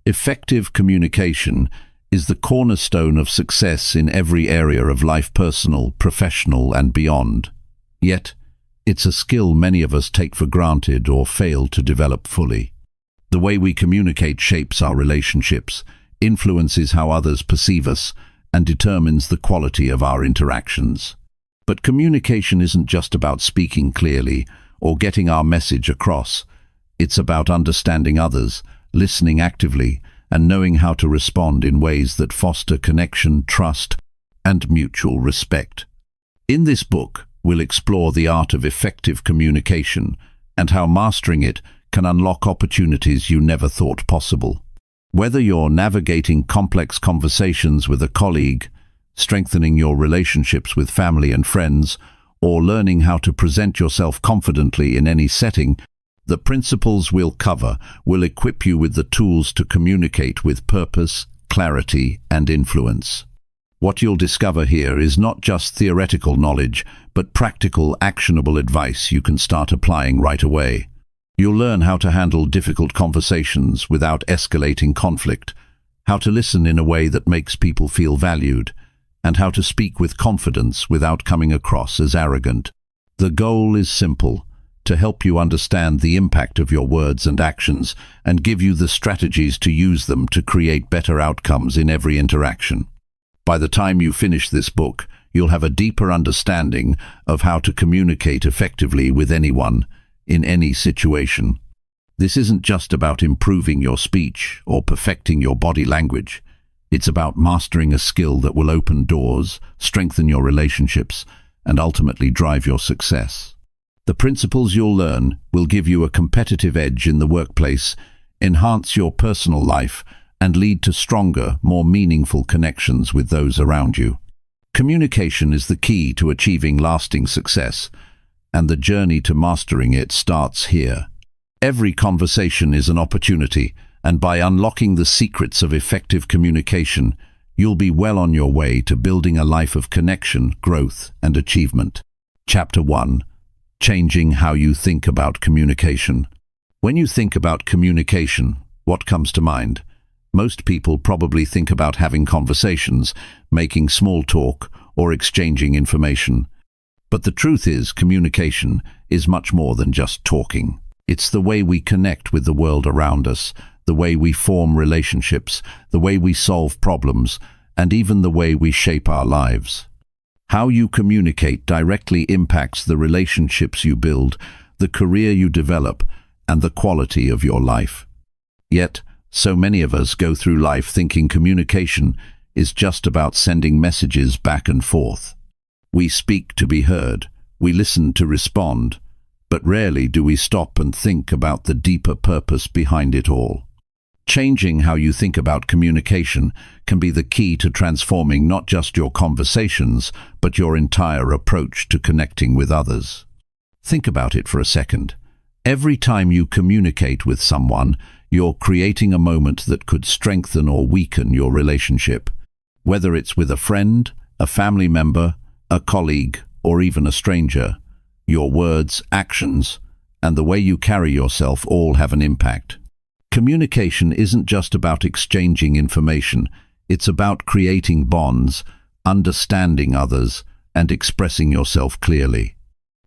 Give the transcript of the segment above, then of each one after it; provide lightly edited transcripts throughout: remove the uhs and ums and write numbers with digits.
Effective communication is the cornerstone of success in every area of life, personal, professional, and beyond. Yet, it's a skill many of us take for granted or fail to develop fully. The way we communicate shapes our relationships, influences how others perceive us, and determines the quality of our interactions. But communication isn't just about speaking clearly or getting our message across. It's about understanding others, listening actively, and knowing how to respond in ways that foster connection, trust, and mutual respect. In this book, we'll explore the art of effective communication and how mastering it can unlock opportunities you never thought possible. Whether you're navigating complex conversations with a colleague, strengthening your relationships with family and friends, or learning how to present yourself confidently in any setting, the principles we'll cover will equip you with the tools to communicate with purpose, clarity, and influence. What you'll discover here is not just theoretical knowledge, but practical, actionable advice you can start applying right away. You'll learn how to handle difficult conversations without escalating conflict, how to listen in a way that makes people feel valued, and how to speak with confidence without coming across as arrogant. The goal is simple: to help you understand the impact of your words and actions and give you the strategies to use them to create better outcomes in every interaction. By the time you finish this book, you'll have a deeper understanding of how to communicate effectively with anyone, in any situation. This isn't just about improving your speech or perfecting your body language. It's about mastering a skill that will open doors, strengthen your relationships, and ultimately drive your success. The principles you'll learn will give you a competitive edge in the workplace, enhance your personal life, and lead to stronger, more meaningful connections with those around you. Communication is the key to achieving lasting success, and the journey to mastering it starts here. Every conversation is an opportunity, and by unlocking the secrets of effective communication, you'll be well on your way to building a life of connection, growth, and achievement. Chapter 1. Changing how you think about communication. When you think about communication, what comes to mind? Most people probably think about having conversations, making small talk, or exchanging information. But the truth is, communication is much more than just talking. It's the way we connect with the world around us, the way we form relationships, the way we solve problems, and even the way we shape our lives. How you communicate directly impacts the relationships you build, the career you develop, and the quality of your life. Yet, so many of us go through life thinking communication is just about sending messages back and forth. We speak to be heard, we listen to respond, but rarely do we stop and think about the deeper purpose behind it all. Changing how you think about communication can be the key to transforming not just your conversations, but your entire approach to connecting with others. Think about it for a second. Every time you communicate with someone, you're creating a moment that could strengthen or weaken your relationship. Whether it's with a friend, a family member, a colleague, or even a stranger, your words, actions, and the way you carry yourself all have an impact. Communication isn't just about exchanging information, it's about creating bonds, understanding others, and expressing yourself clearly.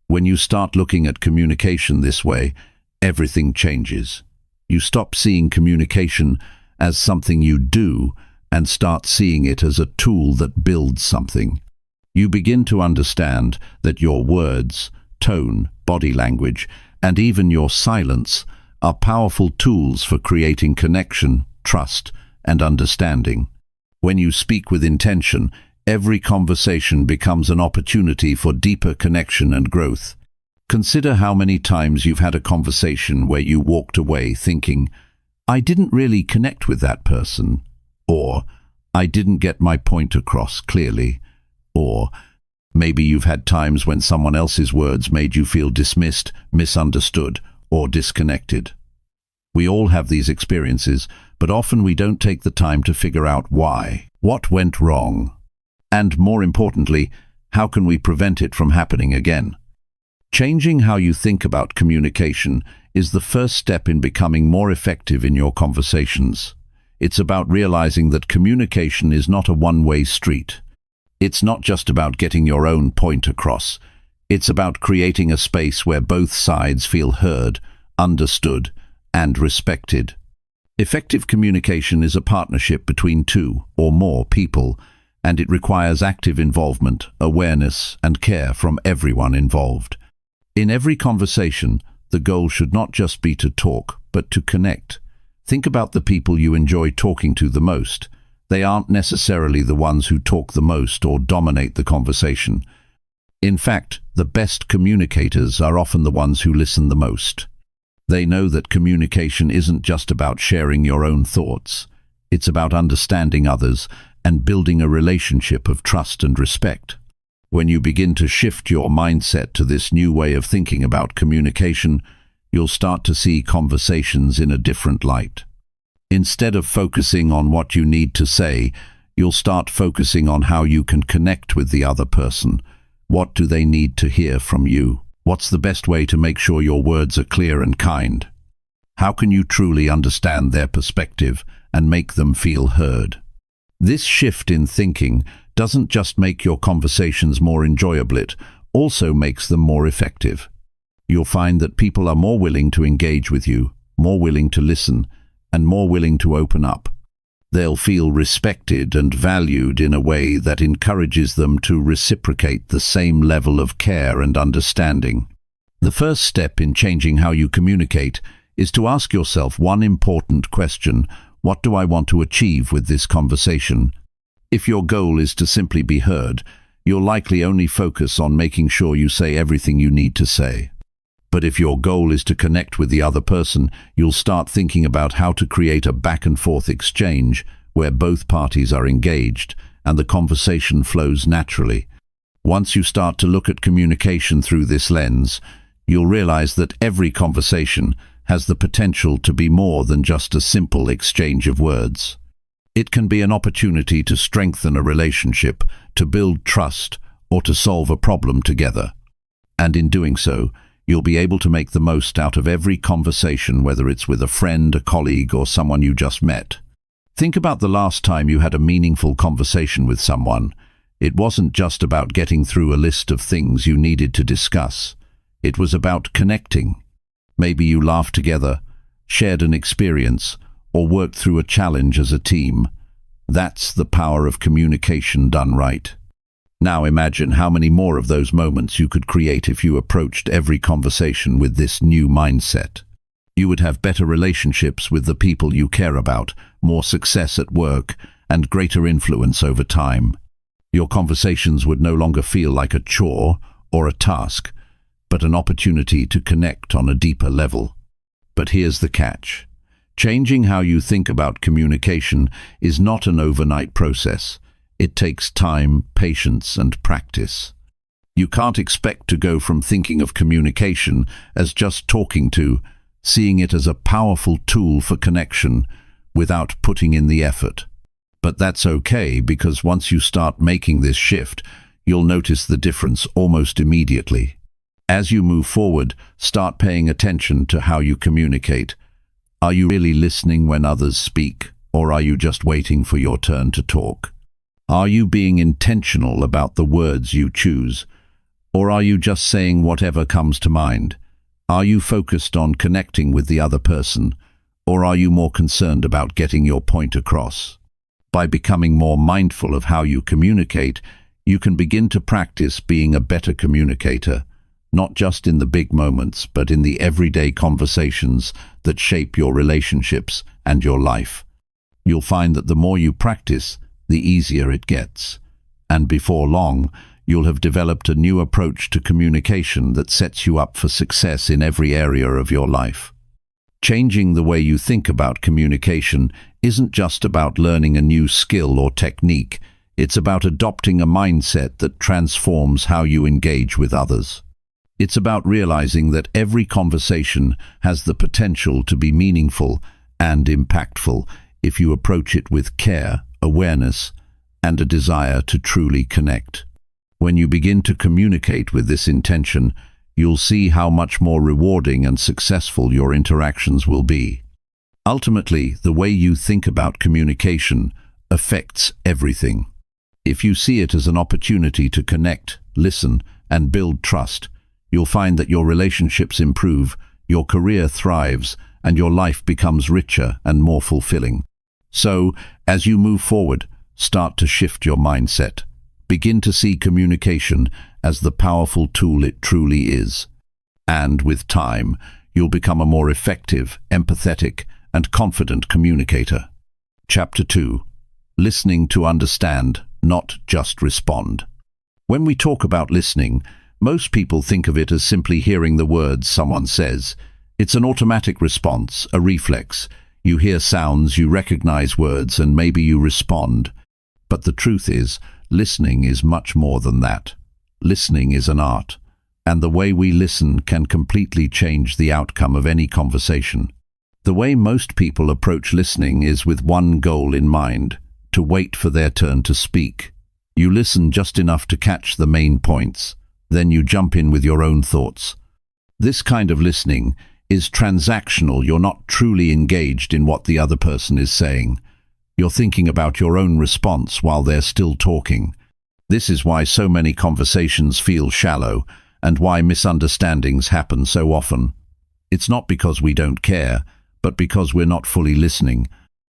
When you start looking at communication this way, everything changes. You stop seeing communication as something you do and start seeing it as a tool that builds something. You begin to understand that your words, tone, body language, and even your silence are powerful tools for creating connection, trust, and understanding. When you speak with intention, every conversation becomes an opportunity for deeper connection and growth. Consider how many times you've had a conversation where you walked away thinking, "I didn't really connect with that person," or "I didn't get my point across clearly," or maybe you've had times when someone else's words made you feel dismissed, misunderstood, or disconnected. We all have these experiences, but often we don't take the time to figure out why. What went wrong? And more importantly, how can we prevent it from happening again? Changing how you think about communication is the first step in becoming more effective in your conversations. It's about realizing that communication is not a one-way street. It's not just about getting your own point across. It's about creating a space where both sides feel heard, understood, and respected. Effective communication is a partnership between two or more people, and it requires active involvement, awareness, and care from everyone involved. In every conversation, the goal should not just be to talk, but to connect. Think about the people you enjoy talking to the most. They aren't necessarily the ones who talk the most or dominate the conversation. In fact, the best communicators are often the ones who listen the most. They know that communication isn't just about sharing your own thoughts. It's about understanding others and building a relationship of trust and respect. When you begin to shift your mindset to this new way of thinking about communication, you'll start to see conversations in a different light. Instead of focusing on what you need to say, you'll start focusing on how you can connect with the other person. What do they need to hear from you? What's the best way to make sure your words are clear and kind? How can you truly understand their perspective and make them feel heard? This shift in thinking doesn't just make your conversations more enjoyable, it also makes them more effective. You'll find that people are more willing to engage with you, more willing to listen, and more willing to open up. They'll feel respected and valued in a way that encourages them to reciprocate the same level of care and understanding. The first step in changing how you communicate is to ask yourself one important question: what do I want to achieve with this conversation? If your goal is to simply be heard, you'll likely only focus on making sure you say everything you need to say. But if your goal is to connect with the other person, you'll start thinking about how to create a back-and-forth exchange where both parties are engaged and the conversation flows naturally. Once you start to look at communication through this lens, you'll realize that every conversation has the potential to be more than just a simple exchange of words. It can be an opportunity to strengthen a relationship, to build trust, or to solve a problem together. And in doing so, you'll be able to make the most out of every conversation, whether it's with a friend, a colleague, or someone you just met. Think about the last time you had a meaningful conversation with someone. It wasn't just about getting through a list of things you needed to discuss. It was about connecting. Maybe you laughed together, shared an experience, or worked through a challenge as a team. That's the power of communication done right. Now imagine how many more of those moments you could create if you approached every conversation with this new mindset. You would have better relationships with the people you care about, more success at work, and greater influence over time. Your conversations would no longer feel like a chore or a task, but an opportunity to connect on a deeper level. But here's the catch. Changing how you think about communication is not an overnight process. It takes time, patience, and practice. You can't expect to go from thinking of communication as just talking to seeing it as a powerful tool for connection without putting in the effort. But that's okay, because once you start making this shift, you'll notice the difference almost immediately. As you move forward, start paying attention to how you communicate. Are you really listening when others speak, or are you just waiting for your turn to talk? Are you being intentional about the words you choose, or are you just saying whatever comes to mind? Are you focused on connecting with the other person, or are you more concerned about getting your point across? By becoming more mindful of how you communicate, you can begin to practice being a better communicator, not just in the big moments, but in the everyday conversations that shape your relationships and your life. You'll find that the more you practice, the easier it gets. And before long, you'll have developed a new approach to communication that sets you up for success in every area of your life. Changing the way you think about communication isn't just about learning a new skill or technique. It's about adopting a mindset that transforms how you engage with others. It's about realizing that every conversation has the potential to be meaningful and impactful if you approach it with care, awareness, and a desire to truly connect. When you begin to communicate with this intention, you'll see how much more rewarding and successful your interactions will be. Ultimately, the way you think about communication affects everything. If you see it as an opportunity to connect, listen, and build trust, you'll find that your relationships improve, your career thrives, and your life becomes richer and more fulfilling. So, as you move forward, start to shift your mindset. Begin to see communication as the powerful tool it truly is. And with time, you'll become a more effective, empathetic, and confident communicator. Chapter 2. Listening to understand, not just respond. When we talk about listening, most people think of it as simply hearing the words someone says. It's an automatic response, a reflex. You hear sounds, you recognize words, and maybe you respond. But the truth is, listening is much more than that. Listening is an art, and the way we listen can completely change the outcome of any conversation. The way most people approach listening is with one goal in mind: to wait for their turn to speak. You listen just enough to catch the main points, then you jump in with your own thoughts. This kind of listening is transactional. You're not truly engaged in what the other person is saying. You're thinking about your own response while they're still talking. This is why so many conversations feel shallow and why misunderstandings happen so often. It's not because we don't care, but because we're not fully listening.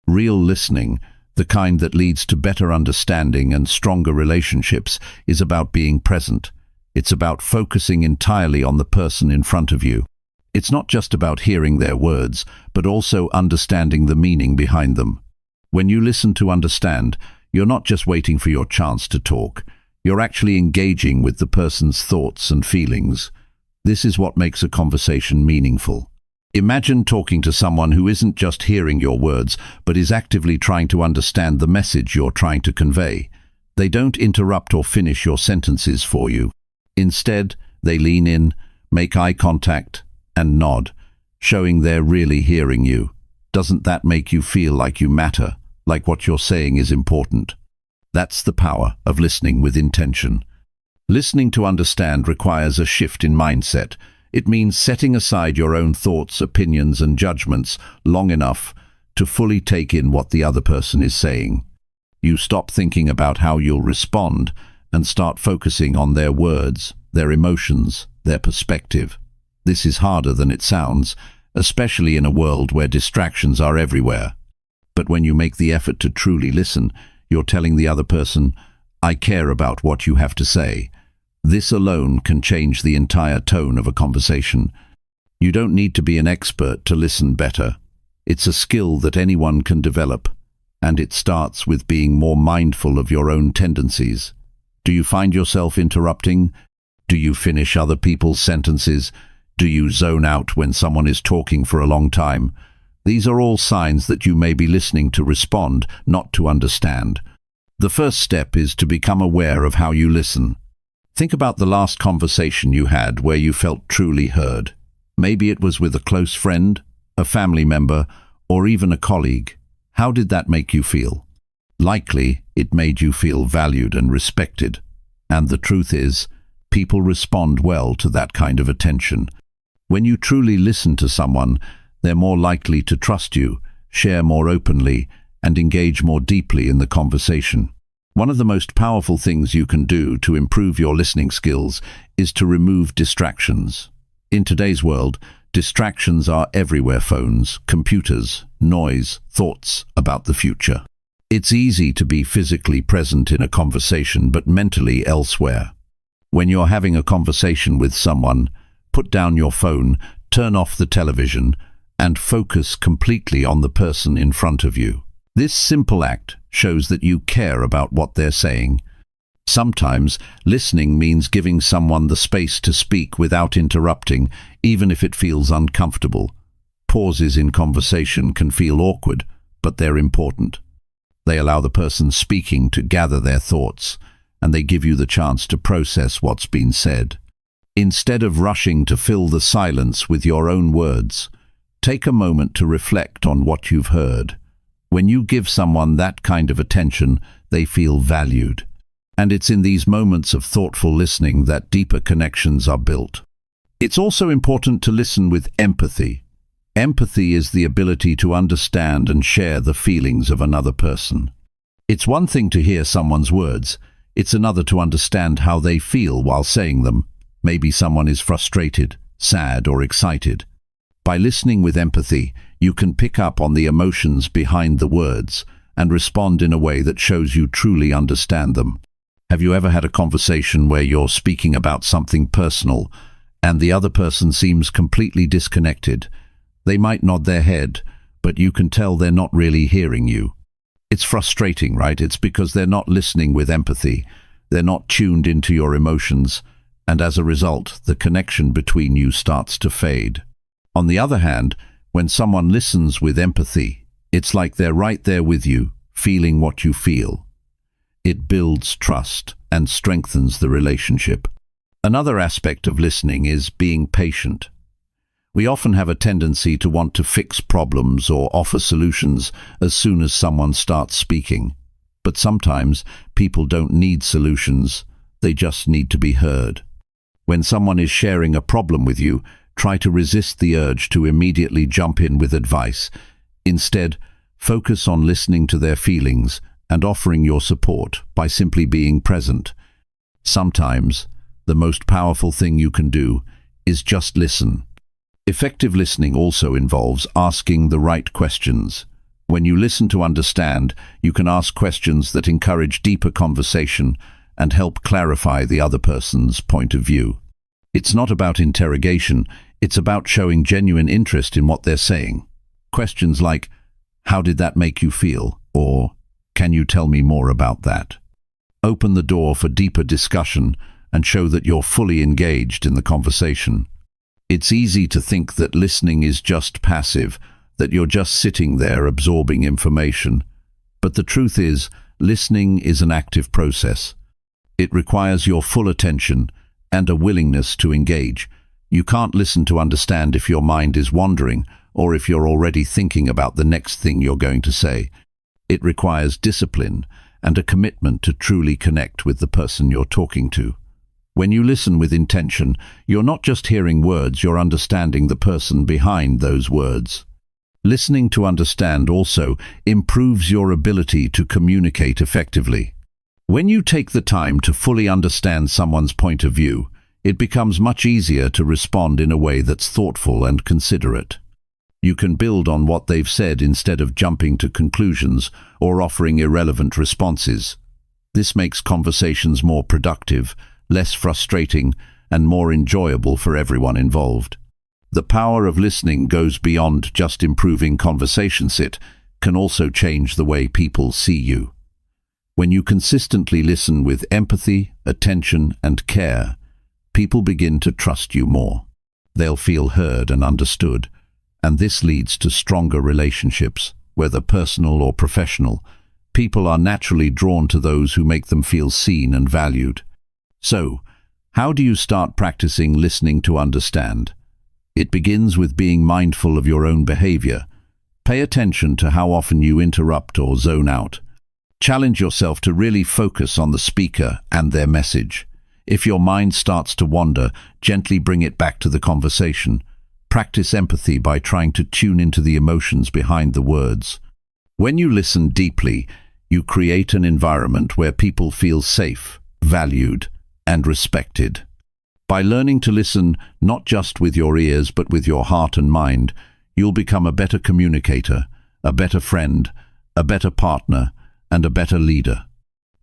Real listening, the kind that leads to better understanding and stronger relationships, is about being present. It's about focusing entirely on the person in front of you. It's not just about hearing their words, but also understanding the meaning behind them. When you listen to understand, you're not just waiting for your chance to talk. You're actually engaging with the person's thoughts and feelings. This is what makes a conversation meaningful. Imagine talking to someone who isn't just hearing your words, but is actively trying to understand the message you're trying to convey. They don't interrupt or finish your sentences for you. Instead, they lean in, make eye contact, and nod, showing they're really hearing you. Doesn't that make you feel like you matter, like what you're saying is important? That's the power of listening with intention. Listening to understand requires a shift in mindset. It means setting aside your own thoughts, opinions, and judgments long enough to fully take in what the other person is saying. You stop thinking about how you'll respond and start focusing on their words, their emotions, their perspective. This is harder than it sounds, especially in a world where distractions are everywhere. But when you make the effort to truly listen, you're telling the other person, "I care about what you have to say." This alone can change the entire tone of a conversation. You don't need to be an expert to listen better. It's a skill that anyone can develop, and it starts with being more mindful of your own tendencies. Do you find yourself interrupting? Do you finish other people's sentences? Do you zone out when someone is talking for a long time? These are all signs that you may be listening to respond, not to understand. The first step is to become aware of how you listen. Think about the last conversation you had where you felt truly heard. Maybe it was with a close friend, a family member, or even a colleague. How did that make you feel? Likely, it made you feel valued and respected. And the truth is, people respond well to that kind of attention. When you truly listen to someone, they're more likely to trust you, share more openly, and engage more deeply in the conversation. One of the most powerful things you can do to improve your listening skills is to remove distractions. In today's world, distractions are everywhere: phones, computers, noise, thoughts about the future. It's easy to be physically present in a conversation but mentally elsewhere. When you're having a conversation with someone, put down your phone, turn off the television, and focus completely on the person in front of you. This simple act shows that you care about what they're saying. Sometimes, listening means giving someone the space to speak without interrupting, even if it feels uncomfortable. Pauses in conversation can feel awkward, but they're important. They allow the person speaking to gather their thoughts, and they give you the chance to process what's been said. Instead of rushing to fill the silence with your own words, take a moment to reflect on what you've heard. When you give someone that kind of attention, they feel valued. And it's in these moments of thoughtful listening that deeper connections are built. It's also important to listen with empathy. Empathy is the ability to understand and share the feelings of another person. It's one thing to hear someone's words, it's another to understand how they feel while saying them. Maybe someone is frustrated, sad, or excited. By listening with empathy, you can pick up on the emotions behind the words and respond in a way that shows you truly understand them. Have you ever had a conversation where you're speaking about something personal and the other person seems completely disconnected? They might nod their head, but you can tell they're not really hearing you. It's frustrating, right? It's because they're not listening with empathy. They're not tuned into your emotions, and as a result, the connection between you starts to fade. On the other hand, when someone listens with empathy, it's like they're right there with you, feeling what you feel. It builds trust and strengthens the relationship. Another aspect of listening is being patient. We often have a tendency to want to fix problems or offer solutions as soon as someone starts speaking. But sometimes people don't need solutions, they just need to be heard. When someone is sharing a problem with you, try to resist the urge to immediately jump in with advice. Instead, focus on listening to their feelings and offering your support by simply being present. Sometimes, the most powerful thing you can do is just listen. Effective listening also involves asking the right questions. When you listen to understand, you can ask questions that encourage deeper conversation and help clarify the other person's point of view. It's not about interrogation, it's about showing genuine interest in what they're saying. Questions like, "How did that make you feel?" or "Can you tell me more about that?" open the door for deeper discussion and show that you're fully engaged in the conversation. It's easy to think that listening is just passive, that you're just sitting there absorbing information. But the truth is, listening is an active process. It requires your full attention and a willingness to engage. You can't listen to understand if your mind is wandering or if you're already thinking about the next thing you're going to say. It requires discipline and a commitment to truly connect with the person you're talking to. When you listen with intention, you're not just hearing words, you're understanding the person behind those words. Listening to understand also improves your ability to communicate effectively. When you take the time to fully understand someone's point of view, it becomes much easier to respond in a way that's thoughtful and considerate. You can build on what they've said instead of jumping to conclusions or offering irrelevant responses. This makes conversations more productive, less frustrating, and more enjoyable for everyone involved. The power of listening goes beyond just improving conversations. It can also change the way people see you. When you consistently listen with empathy, attention, and care, people begin to trust you more. They'll feel heard and understood, and this leads to stronger relationships, whether personal or professional. People are naturally drawn to those who make them feel seen and valued. So, how do you start practicing listening to understand? It begins with being mindful of your own behavior. Pay attention to how often you interrupt or zone out. Challenge yourself to really focus on the speaker and their message. If your mind starts to wander, gently bring it back to the conversation. Practice empathy by trying to tune into the emotions behind the words. When you listen deeply, you create an environment where people feel safe, valued, and respected. By learning to listen not just with your ears but with your heart and mind, you'll become a better communicator, a better friend, a better partner, and a better leader.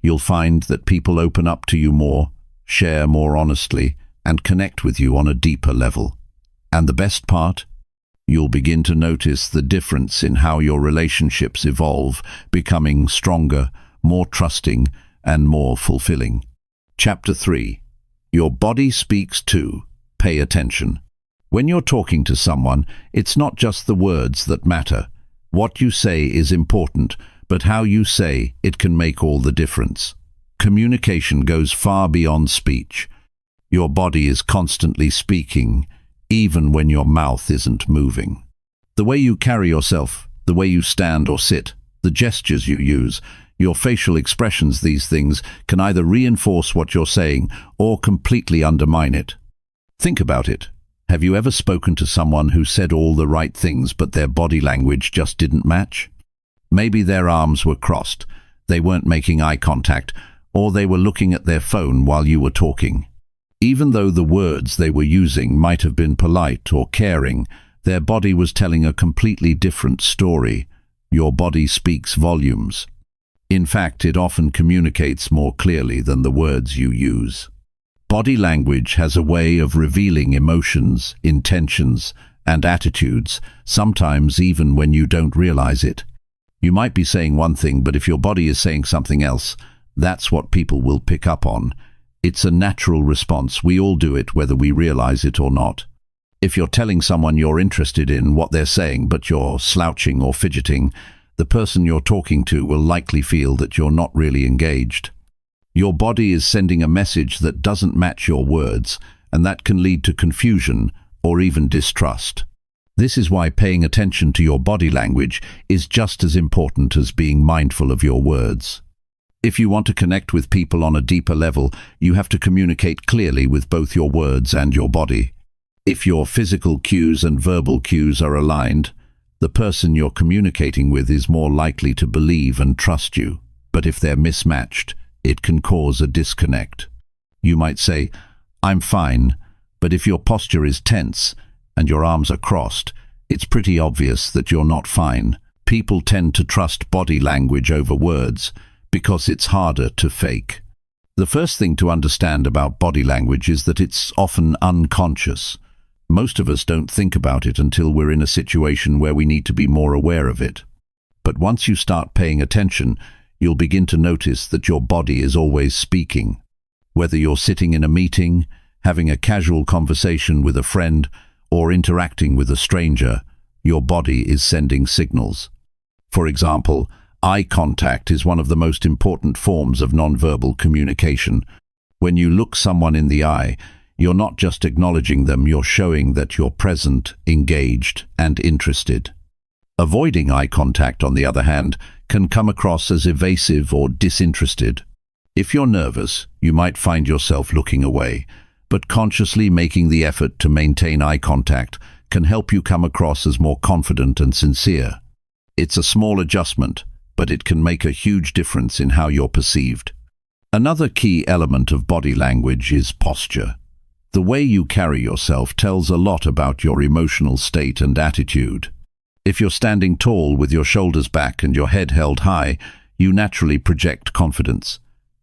You'll find that people open up to you more, share more honestly, and connect with you on a deeper level. And the best part? You'll begin to notice the difference in how your relationships evolve, becoming stronger, more trusting, and more fulfilling. Chapter 3. Your body speaks too. Pay attention. When you're talking to someone, it's not just the words that matter. What you say is important, but how you say it can make all the difference. Communication goes far beyond speech. Your body is constantly speaking, even when your mouth isn't moving. The way you carry yourself, the way you stand or sit, the gestures you use, your facial expressions, these things can either reinforce what you're saying or completely undermine it. Think about it. Have you ever spoken to someone who said all the right things but their body language just didn't match? Maybe their arms were crossed, they weren't making eye contact, or they were looking at their phone while you were talking. Even though the words they were using might have been polite or caring, their body was telling a completely different story. Your body speaks volumes. In fact, it often communicates more clearly than the words you use. Body language has a way of revealing emotions, intentions, and attitudes, sometimes even when you don't realize it. You might be saying one thing, but if your body is saying something else, that's what people will pick up on. It's a natural response. We all do it, whether we realize it or not. If you're telling someone you're interested in what they're saying, but you're slouching or fidgeting, the person you're talking to will likely feel that you're not really engaged. Your body is sending a message that doesn't match your words, and that can lead to confusion or even distrust. This is why paying attention to your body language is just as important as being mindful of your words. If you want to connect with people on a deeper level, you have to communicate clearly with both your words and your body. If your physical cues and verbal cues are aligned, the person you're communicating with is more likely to believe and trust you. But if they're mismatched, it can cause a disconnect. You might say, "I'm fine," but if your posture is tense and your arms are crossed, it's pretty obvious that you're not fine. People tend to trust body language over words because it's harder to fake. The first thing to understand about body language is that it's often unconscious. Most of us don't think about it until we're in a situation where we need to be more aware of it. But once you start paying attention, you'll begin to notice that your body is always speaking. Whether you're sitting in a meeting, having a casual conversation with a friend, or interacting with a stranger, your body is sending signals. For example, eye contact is one of the most important forms of nonverbal communication. When you look someone in the eye, you're not just acknowledging them, you're showing that you're present, engaged, and interested. Avoiding eye contact, on the other hand, can come across as evasive or disinterested. If you're nervous, you might find yourself looking away, but consciously making the effort to maintain eye contact can help you come across as more confident and sincere. It's a small adjustment, but it can make a huge difference in how you're perceived. Another key element of body language is posture. The way you carry yourself tells a lot about your emotional state and attitude. If you're standing tall with your shoulders back and your head held high, you naturally project confidence.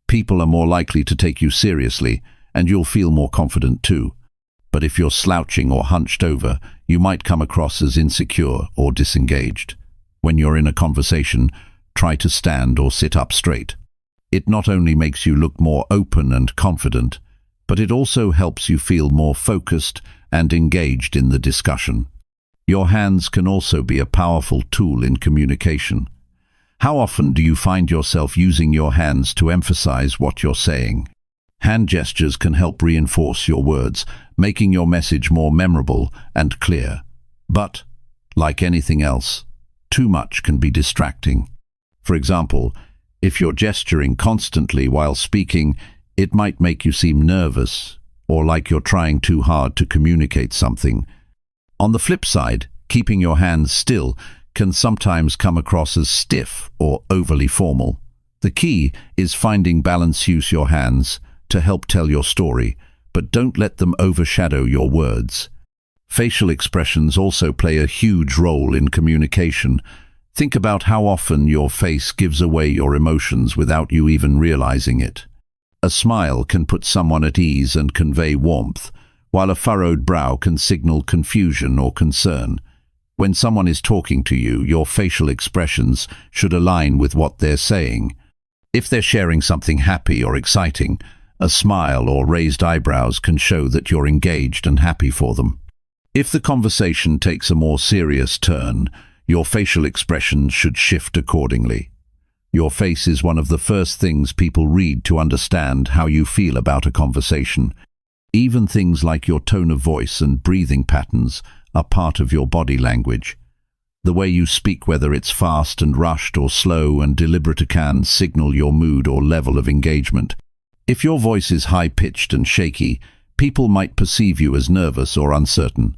People are more likely to take you seriously, and you'll feel more confident too. But if you're slouching or hunched over, you might come across as insecure or disengaged. When you're in a conversation, try to stand or sit up straight. It not only makes you look more open and confident, but it also helps you feel more focused and engaged in the discussion. Your hands can also be a powerful tool in communication. How often do you find yourself using your hands to emphasize what you're saying? Hand gestures can help reinforce your words, making your message more memorable and clear. But, like anything else, too much can be distracting. For example, if you're gesturing constantly while speaking, it might make you seem nervous or like you're trying too hard to communicate something. On the flip side, keeping your hands still can sometimes come across as stiff or overly formal. The key is finding balance. Use your hands to help tell your story, but don't let them overshadow your words. Facial expressions also play a huge role in communication. Think about how often your face gives away your emotions without you even realizing it. A smile can put someone at ease and convey warmth, while a furrowed brow can signal confusion or concern. When someone is talking to you, your facial expressions should align with what they're saying. If they're sharing something happy or exciting, a smile or raised eyebrows can show that you're engaged and happy for them. If the conversation takes a more serious turn, your facial expressions should shift accordingly. Your face is one of the first things people read to understand how you feel about a conversation. Even things like your tone of voice and breathing patterns are part of your body language. The way you speak, whether it's fast and rushed or slow and deliberate, can signal your mood or level of engagement. If your voice is high-pitched and shaky, People might perceive you as nervous or uncertain.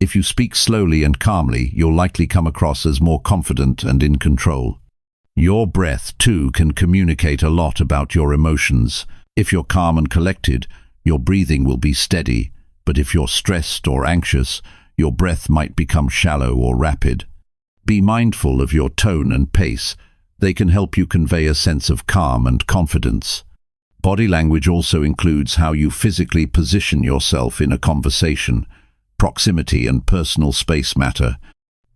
If you speak slowly and calmly, you'll likely come across as more confident and in control. Your breath, too, can communicate a lot about your emotions. If you're calm and collected, your breathing will be steady, but if you're stressed or anxious, your breath might become shallow or rapid. Be mindful of your tone and pace. They can help you convey a sense of calm and confidence. Body language also includes how you physically position yourself in a conversation. Proximity and personal space matter.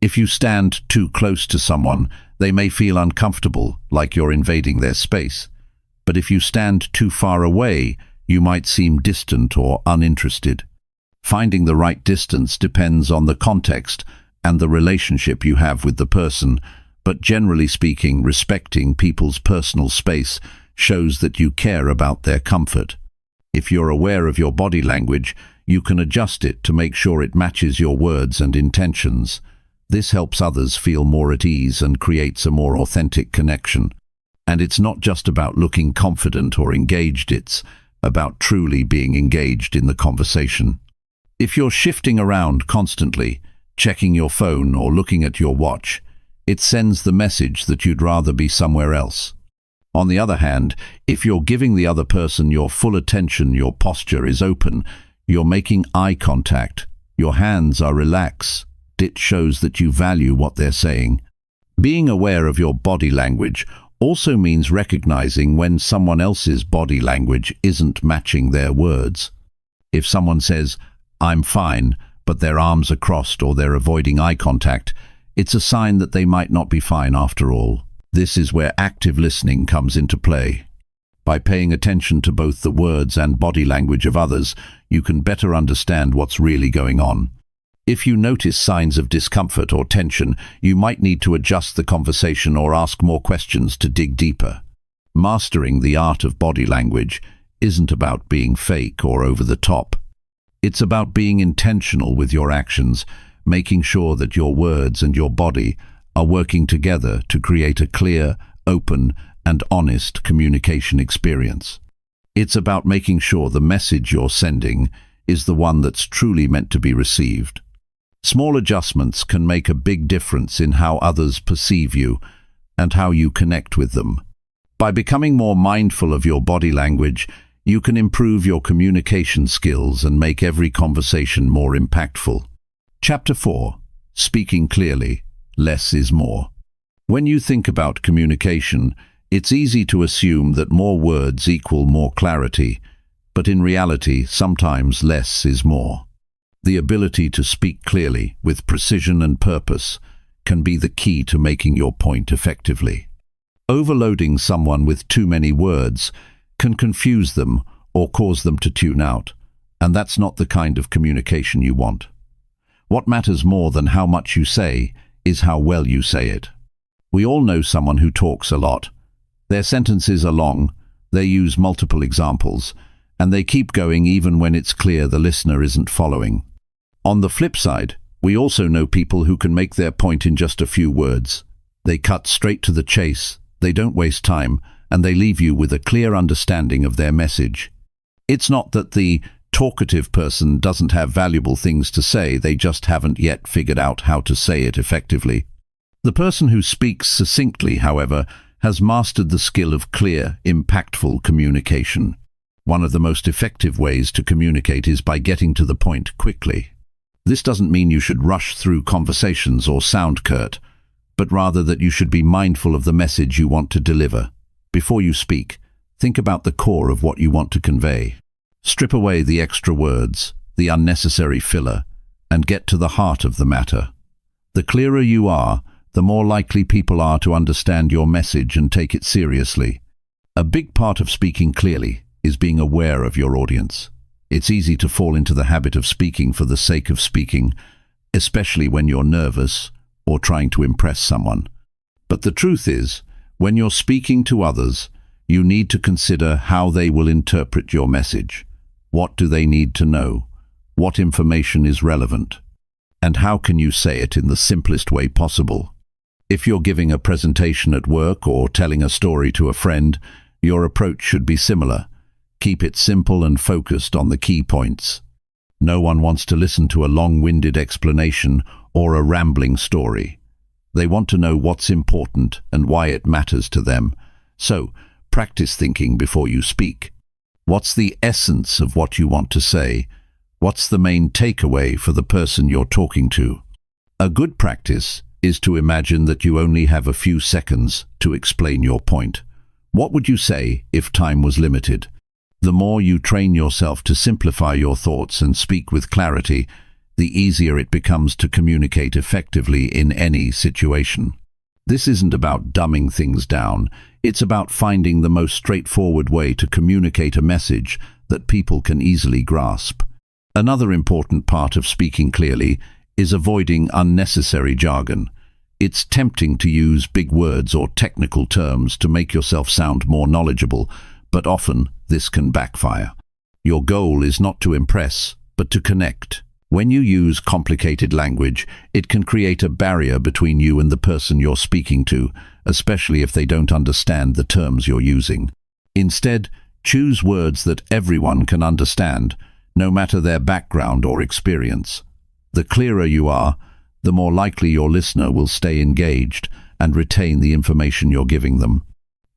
If you stand too close to someone, they may feel uncomfortable, like you're invading their space. But if you stand too far away, you might seem distant or uninterested. Finding the right distance depends on the context and the relationship you have with the person, but generally speaking, respecting people's personal space shows that you care about their comfort. If you're aware of your body language, you can adjust it to make sure it matches your words and intentions. This helps others feel more at ease and creates a more authentic connection. And it's not just about looking confident or engaged, it's about truly being engaged in the conversation. If you're shifting around constantly, checking your phone or looking at your watch, it sends the message that you'd rather be somewhere else. On the other hand, if you're giving the other person your full attention, your posture is open, you're making eye contact, your hands are relaxed, it shows that you value what they're saying. Being aware of your body language also means recognizing when someone else's body language isn't matching their words. If someone says, "I'm fine," but their arms are crossed or they're avoiding eye contact, it's a sign that they might not be fine after all. This is where active listening comes into play. By paying attention to both the words and body language of others, you can better understand what's really going on. If you notice signs of discomfort or tension, you might need to adjust the conversation or ask more questions to dig deeper. Mastering the art of body language isn't about being fake or over the top. It's about being intentional with your actions, making sure that your words and your body are working together to create a clear, open, and honest communication experience. It's about making sure the message you're sending is the one that's truly meant to be received. Small adjustments can make a big difference in how others perceive you and how you connect with them. By becoming more mindful of your body language, you can improve your communication skills and make every conversation more impactful. Chapter 4. Speaking clearly. Less is more. When you think about communication, it's easy to assume that more words equal more clarity, but in reality, sometimes less is more. The ability to speak clearly, with precision and purpose, can be the key to making your point effectively. Overloading someone with too many words can confuse them or cause them to tune out, and that's not the kind of communication you want. What matters more than how much you say is how well you say it. We all know someone who talks a lot. Their sentences are long, they use multiple examples, and they keep going even when it's clear the listener isn't following. On the flip side, we also know people who can make their point in just a few words. They cut straight to the chase, they don't waste time, and they leave you with a clear understanding of their message. It's not that the talkative person doesn't have valuable things to say, they just haven't yet figured out how to say it effectively. The person who speaks succinctly, however, has mastered the skill of clear, impactful communication. One of the most effective ways to communicate is by getting to the point quickly. This doesn't mean you should rush through conversations or sound curt, but rather that you should be mindful of the message you want to deliver. Before you speak, think about the core of what you want to convey. Strip away the extra words, the unnecessary filler, and get to the heart of the matter. The clearer you are, the more likely people are to understand your message and take it seriously. A big part of speaking clearly is being aware of your audience. It's easy to fall into the habit of speaking for the sake of speaking, especially when you're nervous or trying to impress someone. But the truth is, when you're speaking to others, you need to consider how they will interpret your message. What do they need to know? What information is relevant? And how can you say it in the simplest way possible? If you're giving a presentation at work or telling a story to a friend, your approach should be similar. Keep it simple and focused on the key points. No one wants to listen to a long-winded explanation or a rambling story. They want to know what's important and why it matters to them. So, practice thinking before you speak. What's the essence of what you want to say? What's the main takeaway for the person you're talking to? A good practice is to imagine that you only have a few seconds to explain your point. What would you say if time was limited? The more you train yourself to simplify your thoughts and speak with clarity, the easier it becomes to communicate effectively in any situation. This isn't about dumbing things down. It's about finding the most straightforward way to communicate a message that people can easily grasp. Another important part of speaking clearly is avoiding unnecessary jargon. It's tempting to use big words or technical terms to make yourself sound more knowledgeable, but often this can backfire. Your goal is not to impress, but to connect. When you use complicated language, it can create a barrier between you and the person you're speaking to, especially if they don't understand the terms you're using. Instead, choose words that everyone can understand, no matter their background or experience. The clearer you are, the more likely your listener will stay engaged and retain the information you're giving them.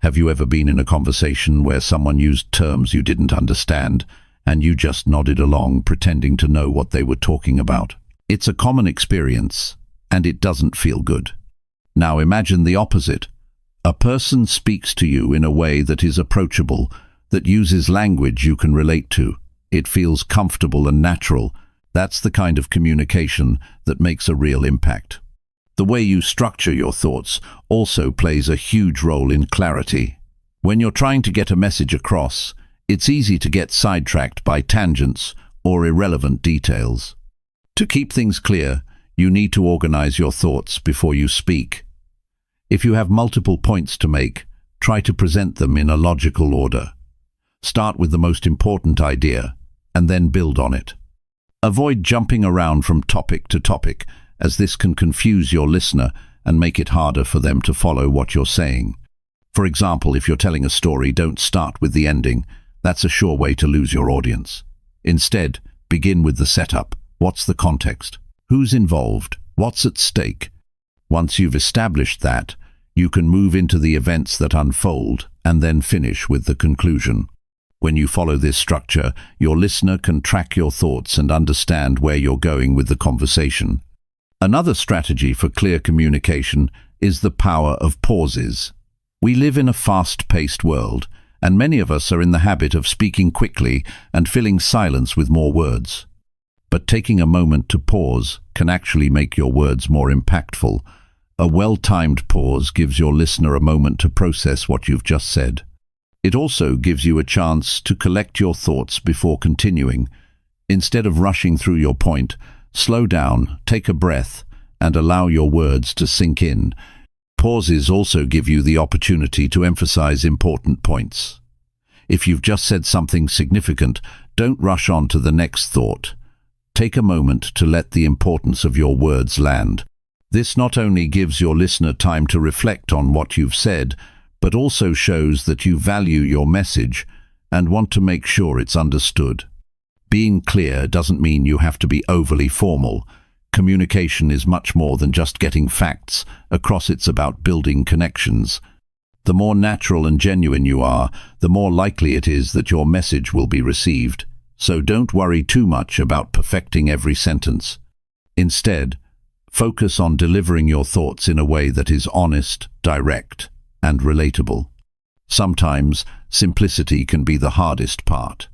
Have you ever been in a conversation where someone used terms you didn't understand, and you just nodded along pretending to know what they were talking about? It's a common experience, and it doesn't feel good. Now imagine the opposite. A person speaks to you in a way that is approachable, that uses language you can relate to. It feels comfortable and natural. That's the kind of communication that makes a real impact. The way you structure your thoughts also plays a huge role in clarity. When you're trying to get a message across, it's easy to get sidetracked by tangents or irrelevant details. To keep things clear, you need to organize your thoughts before you speak. If you have multiple points to make, try to present them in a logical order. Start with the most important idea, and then build on it. Avoid jumping around from topic to topic, as this can confuse your listener and make it harder for them to follow what you're saying. For example, if you're telling a story, don't start with the ending. That's a sure way to lose your audience. Instead, begin with the setup. What's the context? Who's involved? What's at stake? Once you've established that, you can move into the events that unfold and then finish with the conclusion. When you follow this structure, your listener can track your thoughts and understand where you're going with the conversation. Another strategy for clear communication is the power of pauses. We live in a fast-paced world, and many of us are in the habit of speaking quickly and filling silence with more words. But taking a moment to pause can actually make your words more impactful. A well-timed pause gives your listener a moment to process what you've just said. It also gives you a chance to collect your thoughts before continuing. Instead of rushing through your point, slow down, take a breath, and allow your words to sink in. Pauses also give you the opportunity to emphasize important points. If you've just said something significant, don't rush on to the next thought. Take a moment to let the importance of your words land. This not only gives your listener time to reflect on what you've said, but also shows that you value your message and want to make sure it's understood. Being clear doesn't mean you have to be overly formal. Communication is much more than just getting facts across. It's about building connections. The more natural and genuine you are, the more likely it is that your message will be received. So don't worry too much about perfecting every sentence. Instead, focus on delivering your thoughts in a way that is honest, direct, and relatable. Sometimes, simplicity can be the hardest part.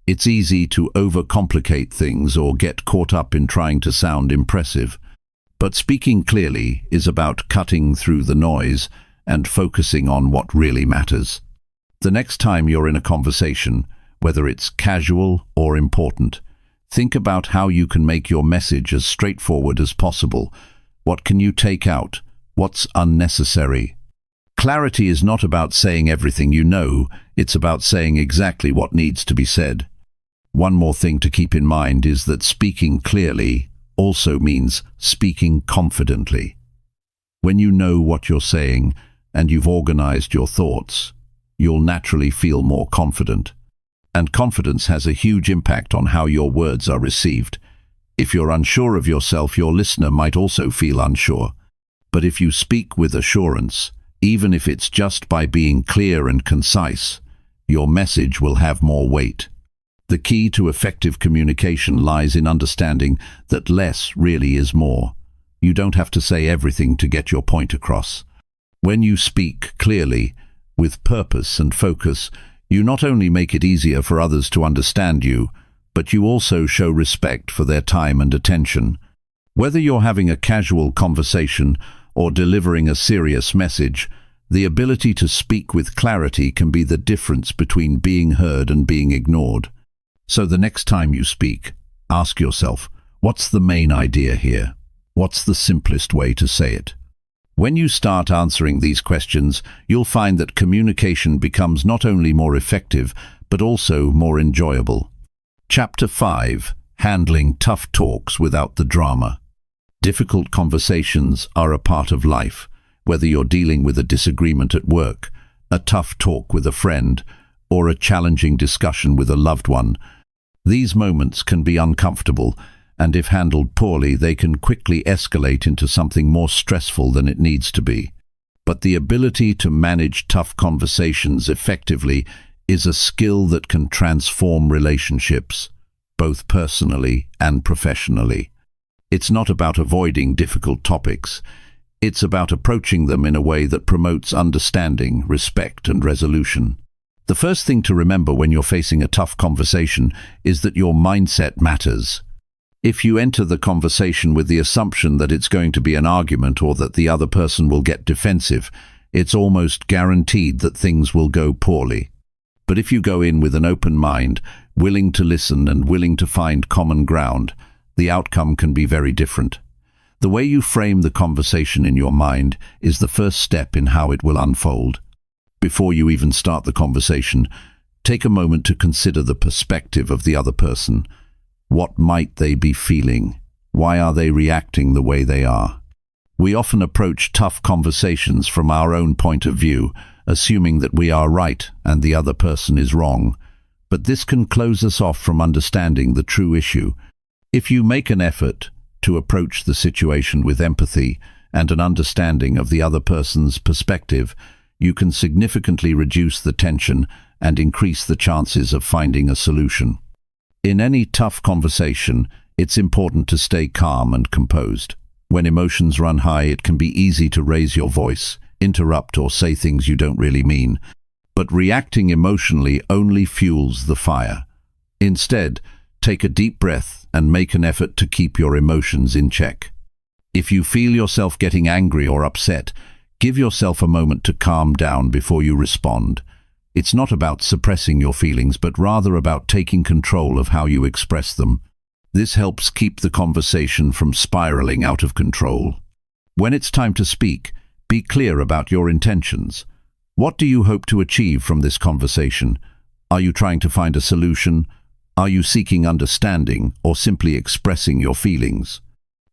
It's easy to overcomplicate things or get caught up in trying to sound impressive. But speaking clearly is about cutting through the noise and focusing on what really matters. The next time you're in a conversation, whether it's casual or important, think about how you can make your message as straightforward as possible. What can you take out? What's unnecessary? Clarity is not about saying everything you know, it's about saying exactly what needs to be said. One more thing to keep in mind is that speaking clearly also means speaking confidently. When you know what you're saying and you've organized your thoughts, you'll naturally feel more confident. And confidence has a huge impact on how your words are received. If you're unsure of yourself, your listener might also feel unsure. But if you speak with assurance, even if it's just by being clear and concise, your message will have more weight. The key to effective communication lies in understanding that less really is more. You don't have to say everything to get your point across. When you speak clearly, with purpose and focus, you not only make it easier for others to understand you, but you also show respect for their time and attention. Whether you're having a casual conversation or delivering a serious message, the ability to speak with clarity can be the difference between being heard and being ignored. So the next time you speak, ask yourself, what's the main idea here? What's the simplest way to say it? When you start answering these questions, you'll find that communication becomes not only more effective, but also more enjoyable. Chapter 5. Handling tough talks without the drama. Difficult conversations are a part of life, whether you're dealing with a disagreement at work, a tough talk with a friend, or a challenging discussion with a loved one. These moments can be uncomfortable, and if handled poorly, they can quickly escalate into something more stressful than it needs to be. But the ability to manage tough conversations effectively is a skill that can transform relationships, both personally and professionally. It's not about avoiding difficult topics. It's about approaching them in a way that promotes understanding, respect, and resolution. The first thing to remember when you're facing a tough conversation is that your mindset matters. If you enter the conversation with the assumption that it's going to be an argument or that the other person will get defensive, it's almost guaranteed that things will go poorly. But if you go in with an open mind, willing to listen and willing to find common ground, the outcome can be very different. The way you frame the conversation in your mind is the first step in how it will unfold. Before you even start the conversation, take a moment to consider the perspective of the other person. What might they be feeling? Why are they reacting the way they are? We often approach tough conversations from our own point of view, assuming that we are right and the other person is wrong. But this can close us off from understanding the true issue. If you make an effort to approach the situation with empathy and an understanding of the other person's perspective, you can significantly reduce the tension and increase the chances of finding a solution. In any tough conversation, it's important to stay calm and composed. When emotions run high, it can be easy to raise your voice, interrupt, or say things you don't really mean. But reacting emotionally only fuels the fire. Instead, take a deep breath and make an effort to keep your emotions in check. If you feel yourself getting angry or upset, give yourself a moment to calm down before you respond. It's not about suppressing your feelings, but rather about taking control of how you express them. This helps keep the conversation from spiraling out of control. When it's time to speak, be clear about your intentions. What do you hope to achieve from this conversation? Are you trying to find a solution? Are you seeking understanding or simply expressing your feelings?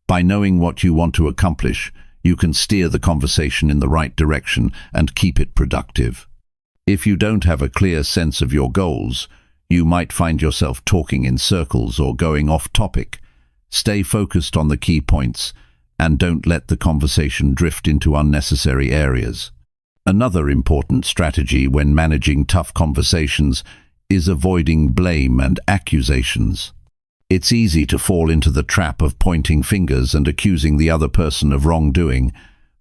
By knowing what you want to accomplish, you can steer the conversation in the right direction and keep it productive. If you don't have a clear sense of your goals, you might find yourself talking in circles or going off topic. Stay focused on the key points and don't let the conversation drift into unnecessary areas. Another important strategy when managing tough conversations is avoiding blame and accusations. It's easy to fall into the trap of pointing fingers and accusing the other person of wrongdoing,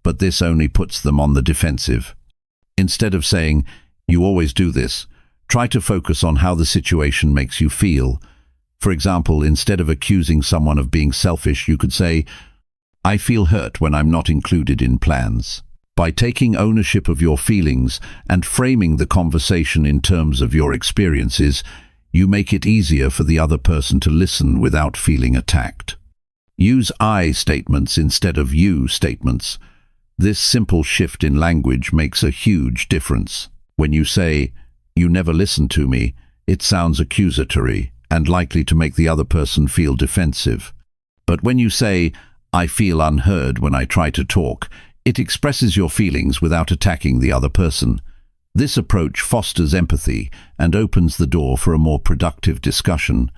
but this only puts them on the defensive. Instead of saying, "You always do this," try to focus on how the situation makes you feel. For example, instead of accusing someone of being selfish, you could say, "I feel hurt when I'm not included in plans." By taking ownership of your feelings and framing the conversation in terms of your experiences, you make it easier for the other person to listen without feeling attacked. Use I statements instead of you statements. This simple shift in language makes a huge difference. When you say, "You never listen to me," it sounds accusatory and likely to make the other person feel defensive. But when you say, "I feel unheard when I try to talk," it expresses your feelings without attacking the other person. This approach fosters empathy and opens the door for a more productive discussion.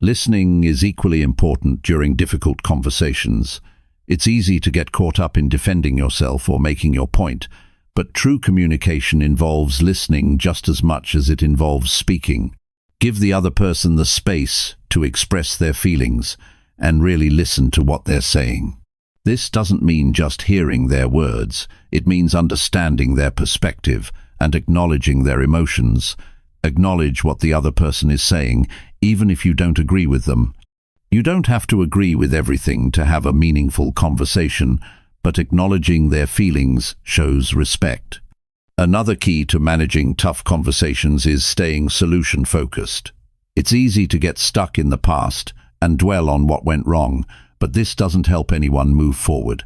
Listening is equally important during difficult conversations. It's easy to get caught up in defending yourself or making your point, but true communication involves listening just as much as it involves speaking. Give the other person the space to express their feelings and really listen to what they're saying. This doesn't mean just hearing their words. It means understanding their perspective and acknowledging their emotions. Acknowledge what the other person is saying, even if you don't agree with them. You don't have to agree with everything to have a meaningful conversation, but acknowledging their feelings shows respect. Another key to managing tough conversations is staying solution-focused. It's easy to get stuck in the past and dwell on what went wrong, but this doesn't help anyone move forward.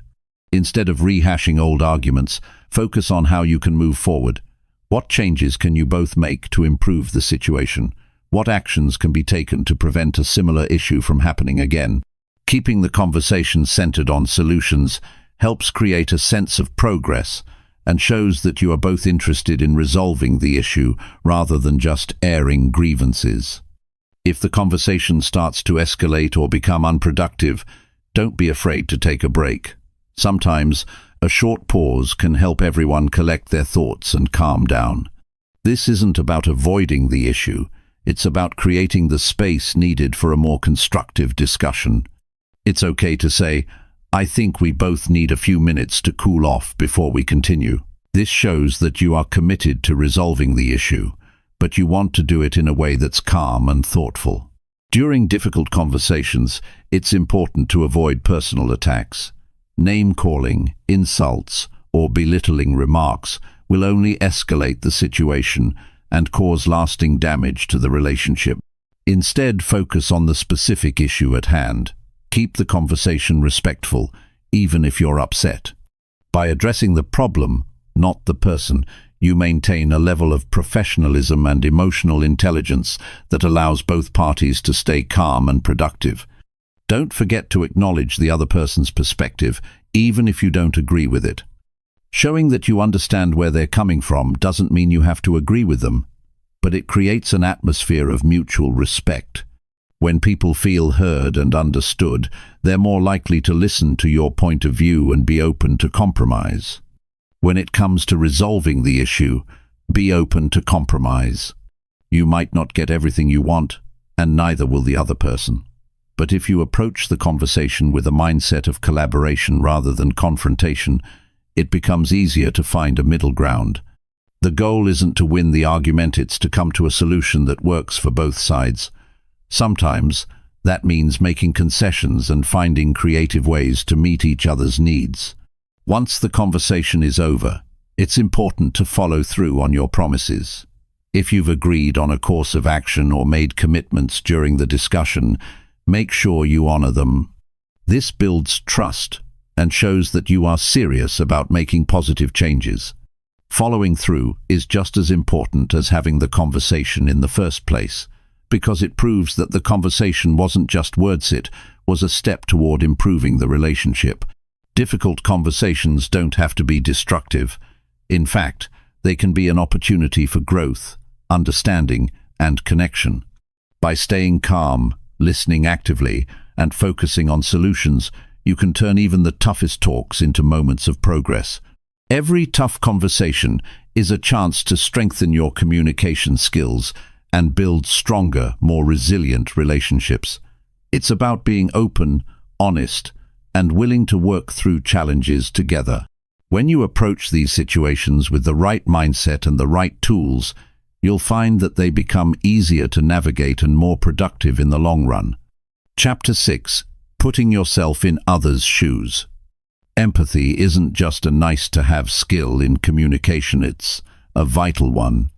Instead of rehashing old arguments, focus on how you can move forward. What changes can you both make to improve the situation? What actions can be taken to prevent a similar issue from happening again? Keeping the conversation centered on solutions helps create a sense of progress and shows that you are both interested in resolving the issue rather than just airing grievances. If the conversation starts to escalate or become unproductive, don't be afraid to take a break. Sometimes a short pause can help everyone collect their thoughts and calm down. This isn't about avoiding the issue. It's about creating the space needed for a more constructive discussion. It's okay to say, "I think we both need a few minutes to cool off before we continue." This shows that you are committed to resolving the issue, but you want to do it in a way that's calm and thoughtful. During difficult conversations, it's important to avoid personal attacks. Name-calling, insults, or belittling remarks will only escalate the situation and cause lasting damage to the relationship. Instead, focus on the specific issue at hand. Keep the conversation respectful, even if you're upset. By addressing the problem, not the person, you maintain a level of professionalism and emotional intelligence that allows both parties to stay calm and productive. Don't forget to acknowledge the other person's perspective, even if you don't agree with it. Showing that you understand where they're coming from doesn't mean you have to agree with them, but it creates an atmosphere of mutual respect. When people feel heard and understood, they're more likely to listen to your point of view and be open to compromise. When it comes to resolving the issue, be open to compromise. You might not get everything you want, and neither will the other person. But if you approach the conversation with a mindset of collaboration rather than confrontation, it becomes easier to find a middle ground. The goal isn't to win the argument, it's to come to a solution that works for both sides. Sometimes that means making concessions and finding creative ways to meet each other's needs. Once the conversation is over, it's important to follow through on your promises. If you've agreed on a course of action or made commitments during the discussion, make sure you honor them. This builds trust and shows that you are serious about making positive changes. Following through is just as important as having the conversation in the first place, because it proves that the conversation wasn't just words, it was a step toward improving the relationship. Difficult conversations don't have to be destructive. In fact, they can be an opportunity for growth, understanding, and connection. By staying calm, listening actively, and focusing on solutions, you can turn even the toughest talks into moments of progress. Every tough conversation is a chance to strengthen your communication skills and build stronger, more resilient relationships. It's about being open, honest, and willing to work through challenges together. When you approach these situations with the right mindset and the right tools, you'll find that they become easier to navigate and more productive in the long run. Chapter 6. Putting yourself in others' shoes. Empathy isn't just a nice-to-have skill in communication, it's a vital one.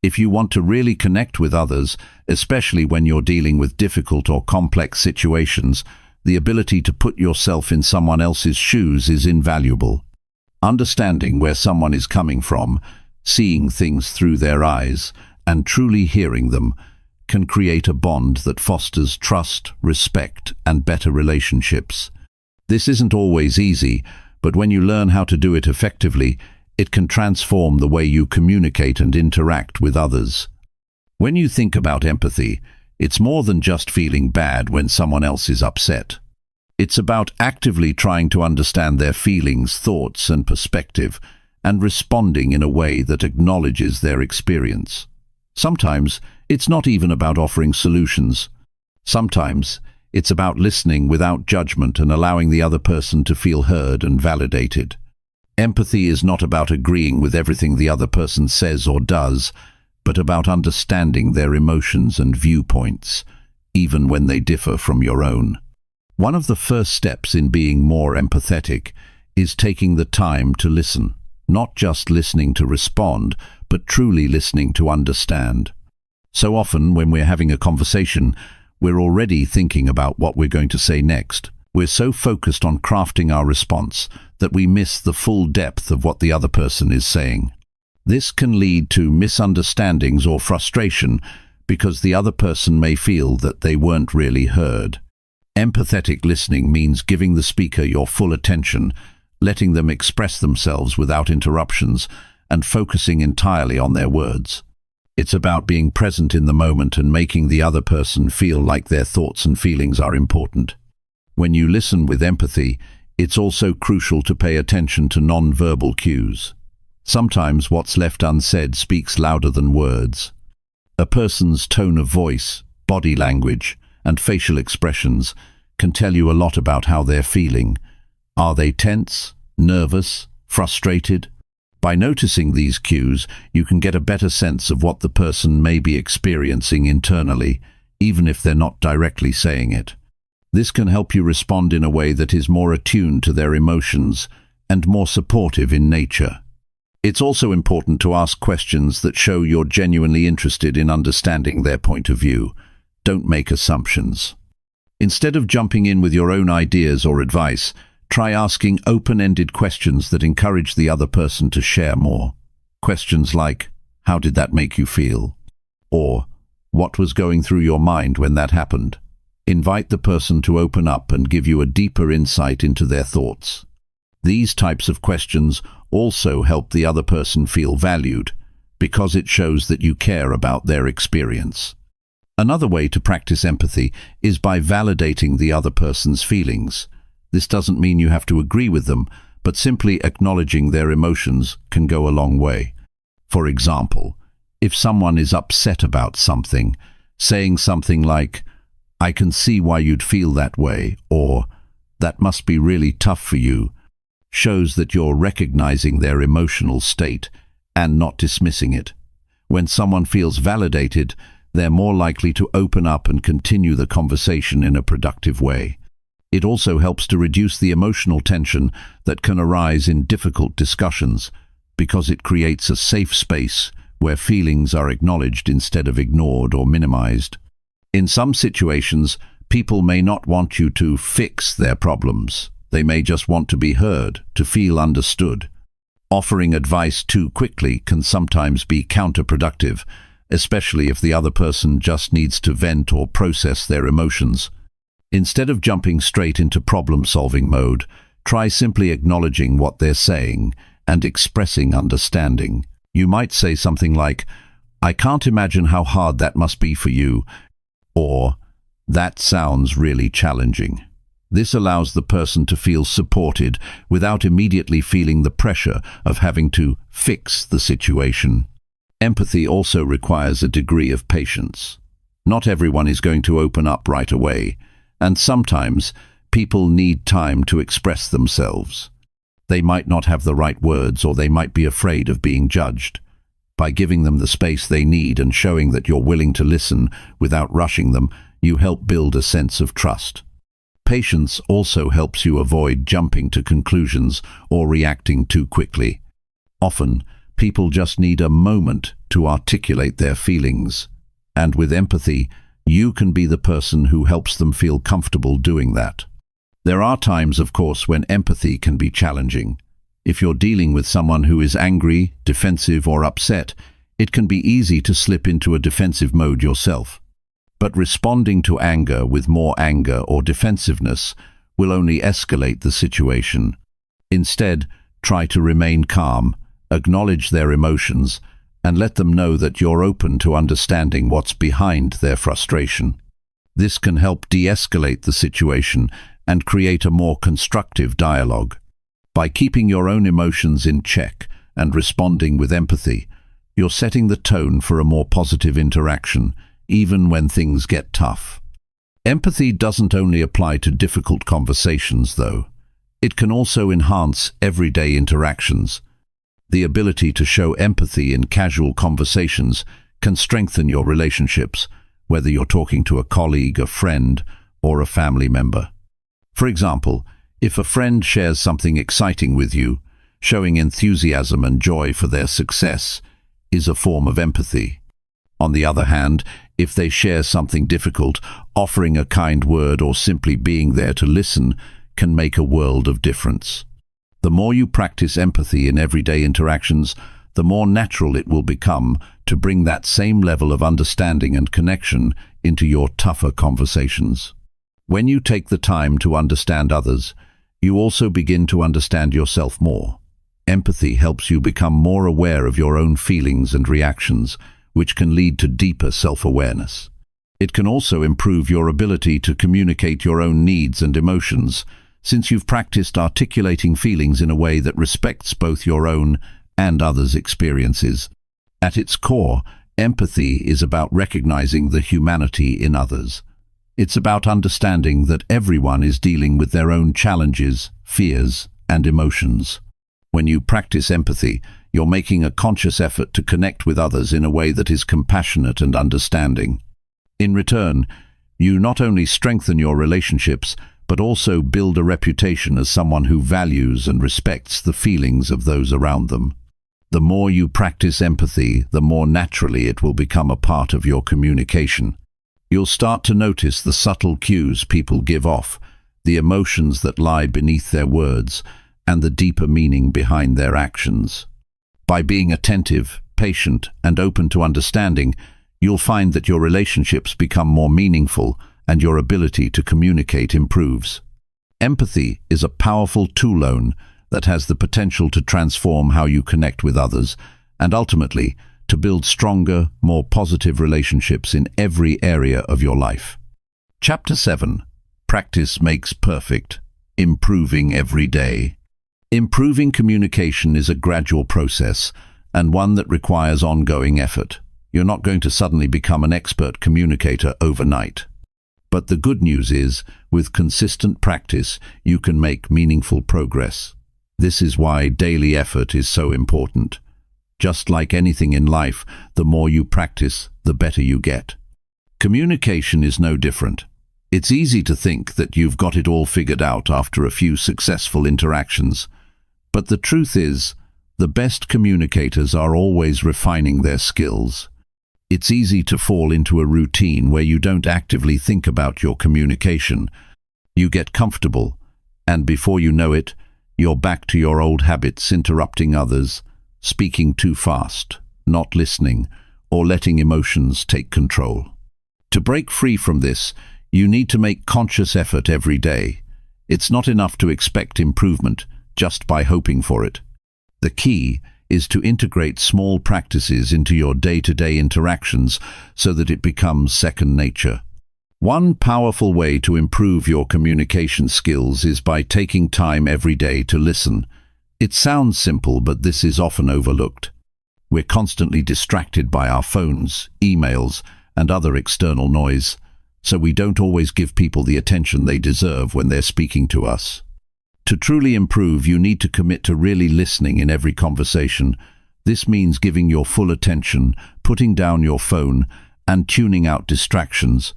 If you want to really connect with others, especially when you're dealing with difficult or complex situations, the ability to put yourself in someone else's shoes is invaluable. Understanding where someone is coming from, seeing things through their eyes, and truly hearing them can create a bond that fosters trust, respect, and better relationships. This isn't always easy, but when you learn how to do it effectively, It can transform the way you communicate and interact with others. When you think about empathy, it's more than just feeling bad when someone else is upset. It's about actively trying to understand their feelings, thoughts, and perspective, and responding in a way that acknowledges their experience. Sometimes it's not even about offering solutions. Sometimes it's about listening without judgment and allowing the other person to feel heard and validated. Empathy is not about agreeing with everything the other person says or does, but about understanding their emotions and viewpoints, even when they differ from your own. One of the first steps in being more empathetic is taking the time to listen, not just listening to respond, but truly listening to understand. So often, when we're having a conversation, we're already thinking about what we're going to say next. We're so focused on crafting our response that we miss the full depth of what the other person is saying. This can lead to misunderstandings or frustration because the other person may feel that they weren't really heard. Empathetic listening means giving the speaker your full attention, letting them express themselves without interruptions, and focusing entirely on their words. It's about being present in the moment and making the other person feel like their thoughts and feelings are important. When you listen with empathy, it's also crucial to pay attention to non-verbal cues. Sometimes what's left unsaid speaks louder than words. A person's tone of voice, body language, and facial expressions can tell you a lot about how they're feeling. Are they tense, nervous, frustrated? By noticing these cues, you can get a better sense of what the person may be experiencing internally, even if they're not directly saying it. This can help you respond in a way that is more attuned to their emotions and more supportive in nature. It's also important to ask questions that show you're genuinely interested in understanding their point of view. Don't make assumptions. Instead of jumping in with your own ideas or advice, try asking open-ended questions that encourage the other person to share more. Questions like, "How did that make you feel?" Or, "What was going through your mind when that happened?" Invite the person to open up and give you a deeper insight into their thoughts. These types of questions also help the other person feel valued, because it shows that you care about their experience. Another way to practice empathy is by validating the other person's feelings. This doesn't mean you have to agree with them, but simply acknowledging their emotions can go a long way. For example, if someone is upset about something, saying something like, "I can see why you'd feel that way," or "That must be really tough for you," shows that you're recognizing their emotional state and not dismissing it. When someone feels validated, they're more likely to open up and continue the conversation in a productive way. It also helps to reduce the emotional tension that can arise in difficult discussions, because it creates a safe space where feelings are acknowledged instead of ignored or minimized. In some situations, people may not want you to fix their problems. They may just want to be heard, to feel understood. Offering advice too quickly can sometimes be counterproductive, especially if the other person just needs to vent or process their emotions. Instead of jumping straight into problem-solving mode, try simply acknowledging what they're saying and expressing understanding. You might say something like, "I can't imagine how hard that must be for you," or "That sounds really challenging." This allows the person to feel supported without immediately feeling the pressure of having to fix the situation. Empathy also requires a degree of patience. Not everyone is going to open up right away, and sometimes people need time to express themselves. They might not have the right words, or they might be afraid of being judged. By giving them the space they need and showing that you're willing to listen without rushing them, you help build a sense of trust. Patience also helps you avoid jumping to conclusions or reacting too quickly. Often, people just need a moment to articulate their feelings, and with empathy, you can be the person who helps them feel comfortable doing that. There are times, of course, when empathy can be challenging. If you're dealing with someone who is angry, defensive, or upset, it can be easy to slip into a defensive mode yourself. But responding to anger with more anger or defensiveness will only escalate the situation. Instead, try to remain calm Acknowledge their emotions and let them know that you're open to understanding what's behind their frustration. This can help de-escalate the situation and create a more constructive dialogue. By keeping your own emotions in check and responding with empathy, you're setting the tone for a more positive interaction, even when things get tough. Empathy doesn't only apply to difficult conversations, though. It can also enhance everyday interactions. The ability to show empathy in casual conversations can strengthen your relationships, whether you're talking to a colleague, a friend, or a family member. For example, if a friend shares something exciting with you, showing enthusiasm and joy for their success is a form of empathy. On the other hand, if they share something difficult, offering a kind word or simply being there to listen can make a world of difference. The more you practice empathy in everyday interactions, the more natural it will become to bring that same level of understanding and connection into your tougher conversations. When you take the time to understand others, you also begin to understand yourself more. Empathy helps you become more aware of your own feelings and reactions, which can lead to deeper self-awareness. It can also improve your ability to communicate your own needs and emotions, since you've practiced articulating feelings in a way that respects both your own and others' experiences. At its core, empathy is about recognizing the humanity in others. It's about understanding that everyone is dealing with their own challenges, fears, and emotions. When you practice empathy, you're making a conscious effort to connect with others in a way that is compassionate and understanding. In return, you not only strengthen your relationships, but also build a reputation as someone who values and respects the feelings of those around them. The more you practice empathy, the more naturally it will become a part of your communication. You'll start to notice the subtle cues people give off, the emotions that lie beneath their words, and the deeper meaning behind their actions. By being attentive, patient, and open to understanding, you'll find that your relationships become more meaningful and your ability to communicate improves. Empathy is a powerful tool that has the potential to transform how you connect with others and ultimately to build stronger, more positive relationships in every area of your life. Chapter 7. Practice makes perfect. Improving every day. Improving communication is a gradual process and one that requires ongoing effort. You're not going to suddenly become an expert communicator overnight. But the good news is, with consistent practice, you can make meaningful progress. This is why daily effort is so important. Just like anything in life, the more you practice, the better you get. Communication is no different. It's easy to think that you've got it all figured out after a few successful interactions. But the truth is, the best communicators are always refining their skills. It's easy to fall into a routine where you don't actively think about your communication. You get comfortable, and before you know it, you're back to your old habits, interrupting others, speaking too fast, not listening, or letting emotions take control. To break free from this, you need to make conscious effort every day. It's not enough to expect improvement just by hoping for it. The key is to integrate small practices into your day-to-day interactions so that it becomes second nature. One powerful way to improve your communication skills is by taking time every day to listen. It sounds simple, but this is often overlooked. We're constantly distracted by our phones, emails, and other external noise, so we don't always give people the attention they deserve when they're speaking to us. To truly improve, you need to commit to really listening in every conversation. This means giving your full attention, putting down your phone, and tuning out distractions.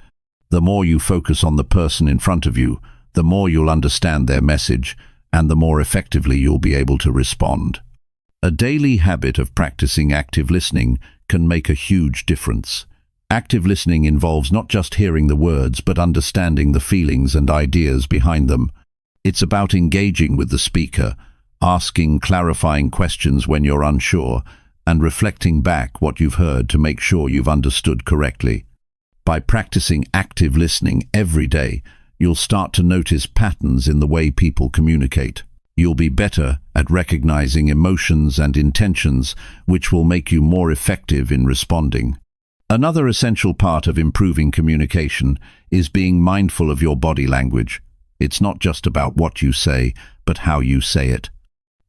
The more you focus on the person in front of you, the more you'll understand their message, and the more effectively you'll be able to respond. A daily habit of practicing active listening can make a huge difference. Active listening involves not just hearing the words, but understanding the feelings and ideas behind them. It's about engaging with the speaker, asking clarifying questions when you're unsure, and reflecting back what you've heard to make sure you've understood correctly. By practicing active listening every day, you'll start to notice patterns in the way people communicate. You'll be better at recognizing emotions and intentions, which will make you more effective in responding. Another essential part of improving communication is being mindful of your body language. It's not just about what you say, but how you say it.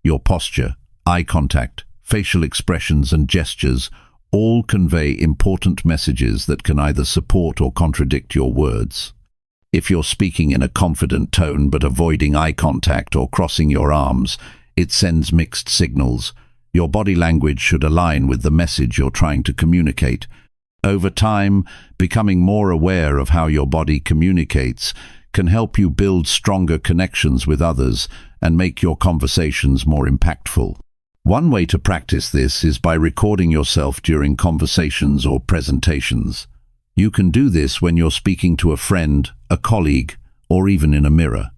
Your posture, eye contact, facial expressions and gestures all convey important messages that can either support or contradict your words. If you're speaking in a confident tone but avoiding eye contact or crossing your arms, it sends mixed signals. Your body language should align with the message you're trying to communicate. Over time, becoming more aware of how your body communicates can help you build stronger connections with others and make your conversations more impactful. One way to practice this is by recording yourself during conversations or presentations. You can do this when you're speaking to a friend, a colleague, or even in a mirror.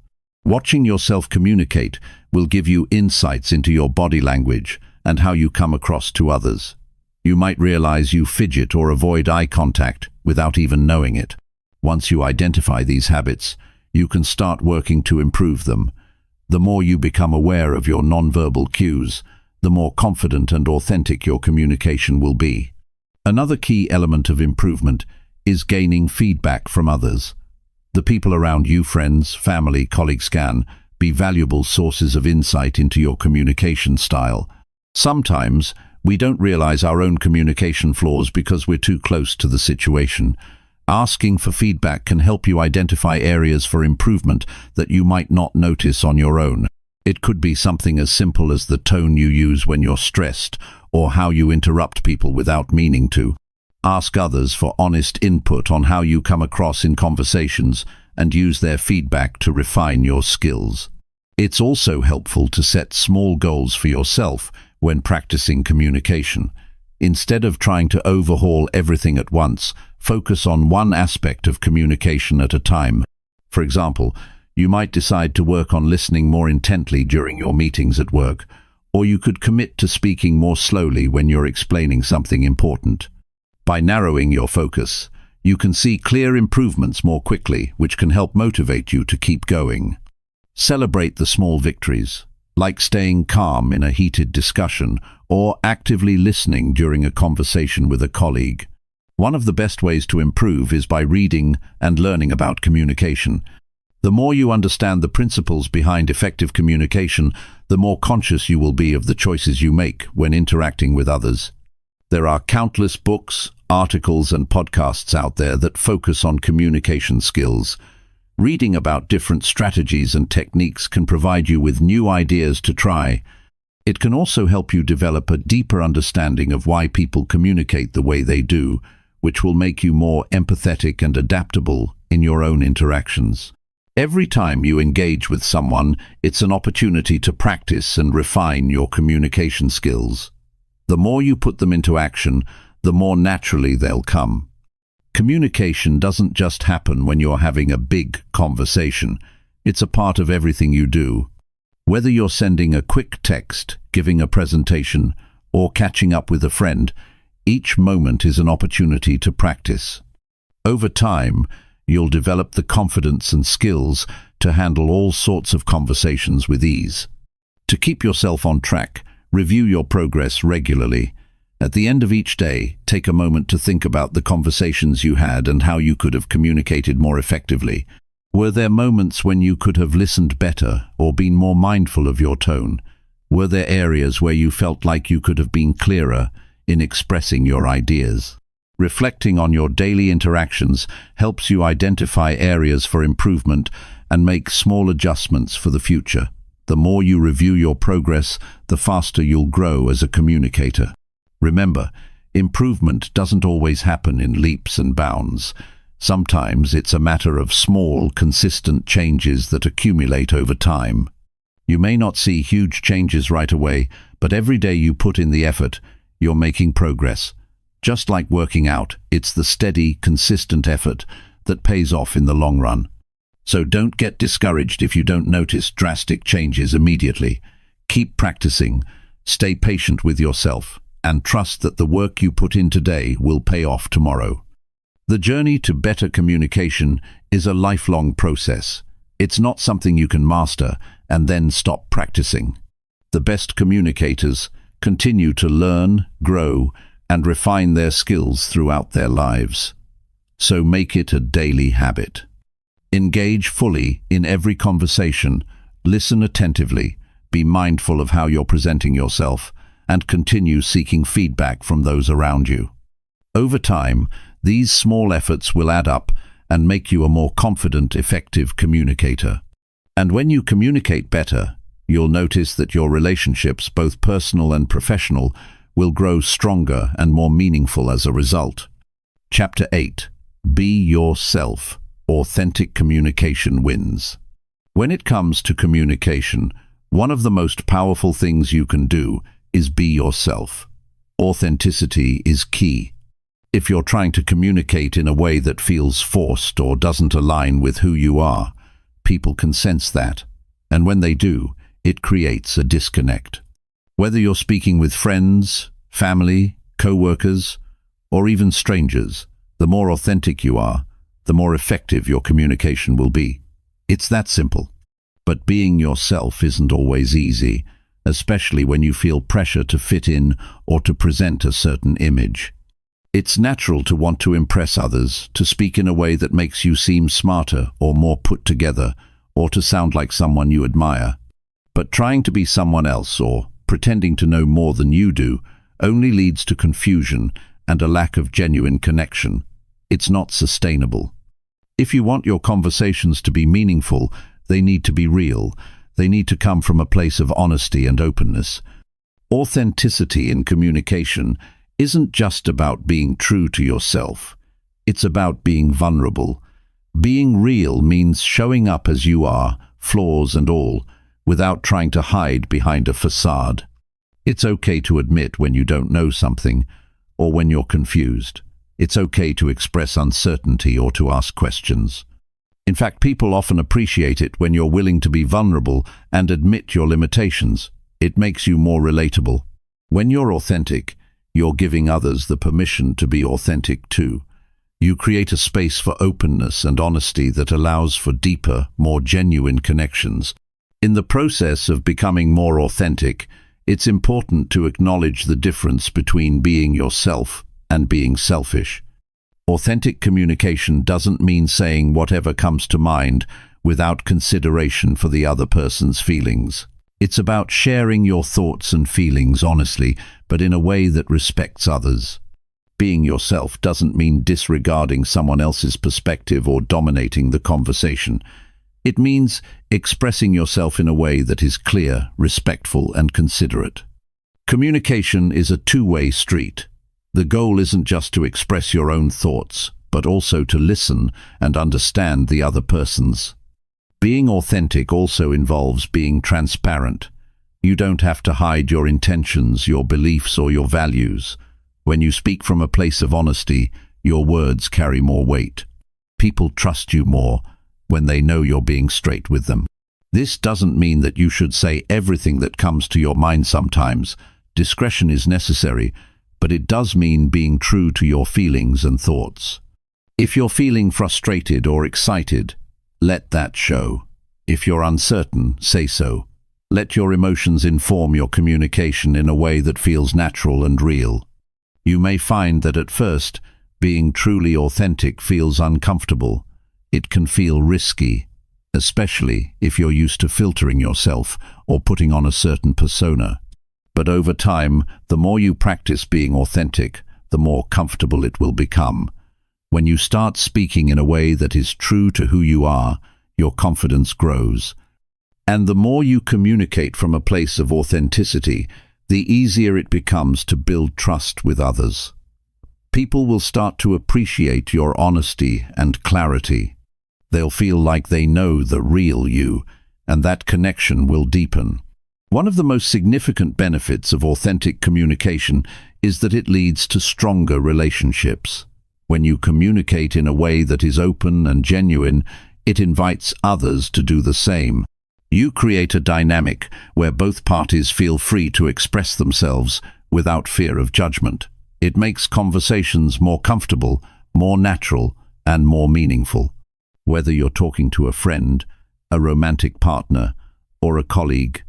Watching yourself communicate will give you insights into your body language and how you come across to others. You might realize you fidget or avoid eye contact without even knowing it. Once you identify these habits, you can start working to improve them. The more you become aware of your nonverbal cues, the more confident and authentic your communication will be. Another key element of improvement is gaining feedback from others. The people around you, friends, family, colleagues, can be valuable sources of insight into your communication style. Sometimes we don't realize our own communication flaws because we're too close to the situation. Asking for feedback can help you identify areas for improvement that you might not notice on your own. It could be something as simple as the tone you use when you're stressed, or how you interrupt people without meaning to. Ask others for honest input on how you come across in conversations and use their feedback to refine your skills. It's also helpful to set small goals for yourself when practicing communication. Instead of trying to overhaul everything at once, focus on one aspect of communication at a time. For example, you might decide to work on listening more intently during your meetings at work, or you could commit to speaking more slowly when you're explaining something important. By narrowing your focus, you can see clear improvements more quickly, which can help motivate you to keep going. Celebrate the small victories, like staying calm in a heated discussion or actively listening during a conversation with a colleague. One of the best ways to improve is by reading and learning about communication. The more you understand the principles behind effective communication, the more conscious you will be of the choices you make when interacting with others. There are countless books, articles, and podcasts out there that focus on communication skills. Reading about different strategies and techniques can provide you with new ideas to try. It can also help you develop a deeper understanding of why people communicate the way they do, which will make you more empathetic and adaptable in your own interactions. Every time you engage with someone, it's an opportunity to practice and refine your communication skills. The more you put them into action, the more naturally they'll come. Communication doesn't just happen when you're having a big conversation. It's a part of everything you do. Whether you're sending a quick text, giving a presentation, or catching up with a friend, each moment is an opportunity to practice. Over time, you'll develop the confidence and skills to handle all sorts of conversations with ease. To keep yourself on track, review your progress regularly. At the end of each day, take a moment to think about the conversations you had and how you could have communicated more effectively. Were there moments when you could have listened better or been more mindful of your tone? Were there areas where you felt like you could have been clearer in expressing your ideas? Reflecting on your daily interactions helps you identify areas for improvement and make small adjustments for the future. The more you review your progress, the faster you'll grow as a communicator. Remember, improvement doesn't always happen in leaps and bounds. Sometimes it's a matter of small, consistent changes that accumulate over time. You may not see huge changes right away, but every day you put in the effort, you're making progress. Just like working out, it's the steady, consistent effort that pays off in the long run. So don't get discouraged if you don't notice drastic changes immediately. Keep practicing, stay patient with yourself, and trust that the work you put in today will pay off tomorrow. The journey to better communication is a lifelong process. It's not something you can master, and then stop practicing. The best communicators continue to learn, grow, and refine their skills throughout their lives. So make it a daily habit. Engage fully in every conversation, listen attentively, be mindful of how you're presenting yourself, and continue seeking feedback from those around you. Over time, these small efforts will add up and make you a more confident, effective communicator. And when you communicate better, you'll notice that your relationships, both personal and professional, will grow stronger and more meaningful as a result. Chapter 8. Be yourself. Authentic communication wins. When it comes to communication, one of the most powerful things you can do is be yourself. Authenticity is key. If you're trying to communicate in a way that feels forced or doesn't align with who you are, people can sense that, and when they do, it creates a disconnect. Whether you're speaking with friends, family, co-workers, or even strangers, the more authentic you are, the more effective your communication will be. It's that simple. But being yourself isn't always easy, especially when you feel pressure to fit in or to present a certain image. It's natural to want to impress others, to speak in a way that makes you seem smarter or more put together, or to sound like someone you admire. But trying to be someone else or pretending to know more than you do only leads to confusion and a lack of genuine connection. It's not sustainable. If you want your conversations to be meaningful, they need to be real. They need to come from a place of honesty and openness. Authenticity in communication isn't just about being true to yourself. It's about being vulnerable. Being real means showing up as you are, flaws and all, without trying to hide behind a facade. It's okay to admit when you don't know something, or when you're confused. It's okay to express uncertainty or to ask questions. In fact, people often appreciate it when you're willing to be vulnerable and admit your limitations. It makes you more relatable. When you're authentic, you're giving others the permission to be authentic too. You create a space for openness and honesty that allows for deeper, more genuine connections. In the process of becoming more authentic, it's important to acknowledge the difference between being yourself and being selfish. Authentic communication doesn't mean saying whatever comes to mind without consideration for the other person's feelings. It's about sharing your thoughts and feelings honestly, but in a way that respects others. Being yourself doesn't mean disregarding someone else's perspective or dominating the conversation. It means expressing yourself in a way that is clear, respectful, and considerate. Communication is a two-way street. The goal isn't just to express your own thoughts, but also to listen and understand the other person's. Being authentic also involves being transparent. You don't have to hide your intentions, your beliefs, or your values. When you speak from a place of honesty, your words carry more weight. People trust you more when they know you're being straight with them. This doesn't mean that you should say everything that comes to your mind sometimes. Discretion is necessary, but it does mean being true to your feelings and thoughts. If you're feeling frustrated or excited, let that show. If you're uncertain, say so. Let your emotions inform your communication in a way that feels natural and real. You may find that at first, being truly authentic feels uncomfortable. It can feel risky, especially if you're used to filtering yourself or putting on a certain persona. But over time, the more you practice being authentic, the more comfortable it will become. When you start speaking in a way that is true to who you are, your confidence grows. And the more you communicate from a place of authenticity, the easier it becomes to build trust with others. People will start to appreciate your honesty and clarity. They'll feel like they know the real you, and that connection will deepen. One of the most significant benefits of authentic communication is that it leads to stronger relationships. When you communicate in a way that is open and genuine, it invites others to do the same. You create a dynamic where both parties feel free to express themselves without fear of judgment. It makes conversations more comfortable, more natural, and more meaningful. Whether you're talking to a friend, a romantic partner, or a colleague.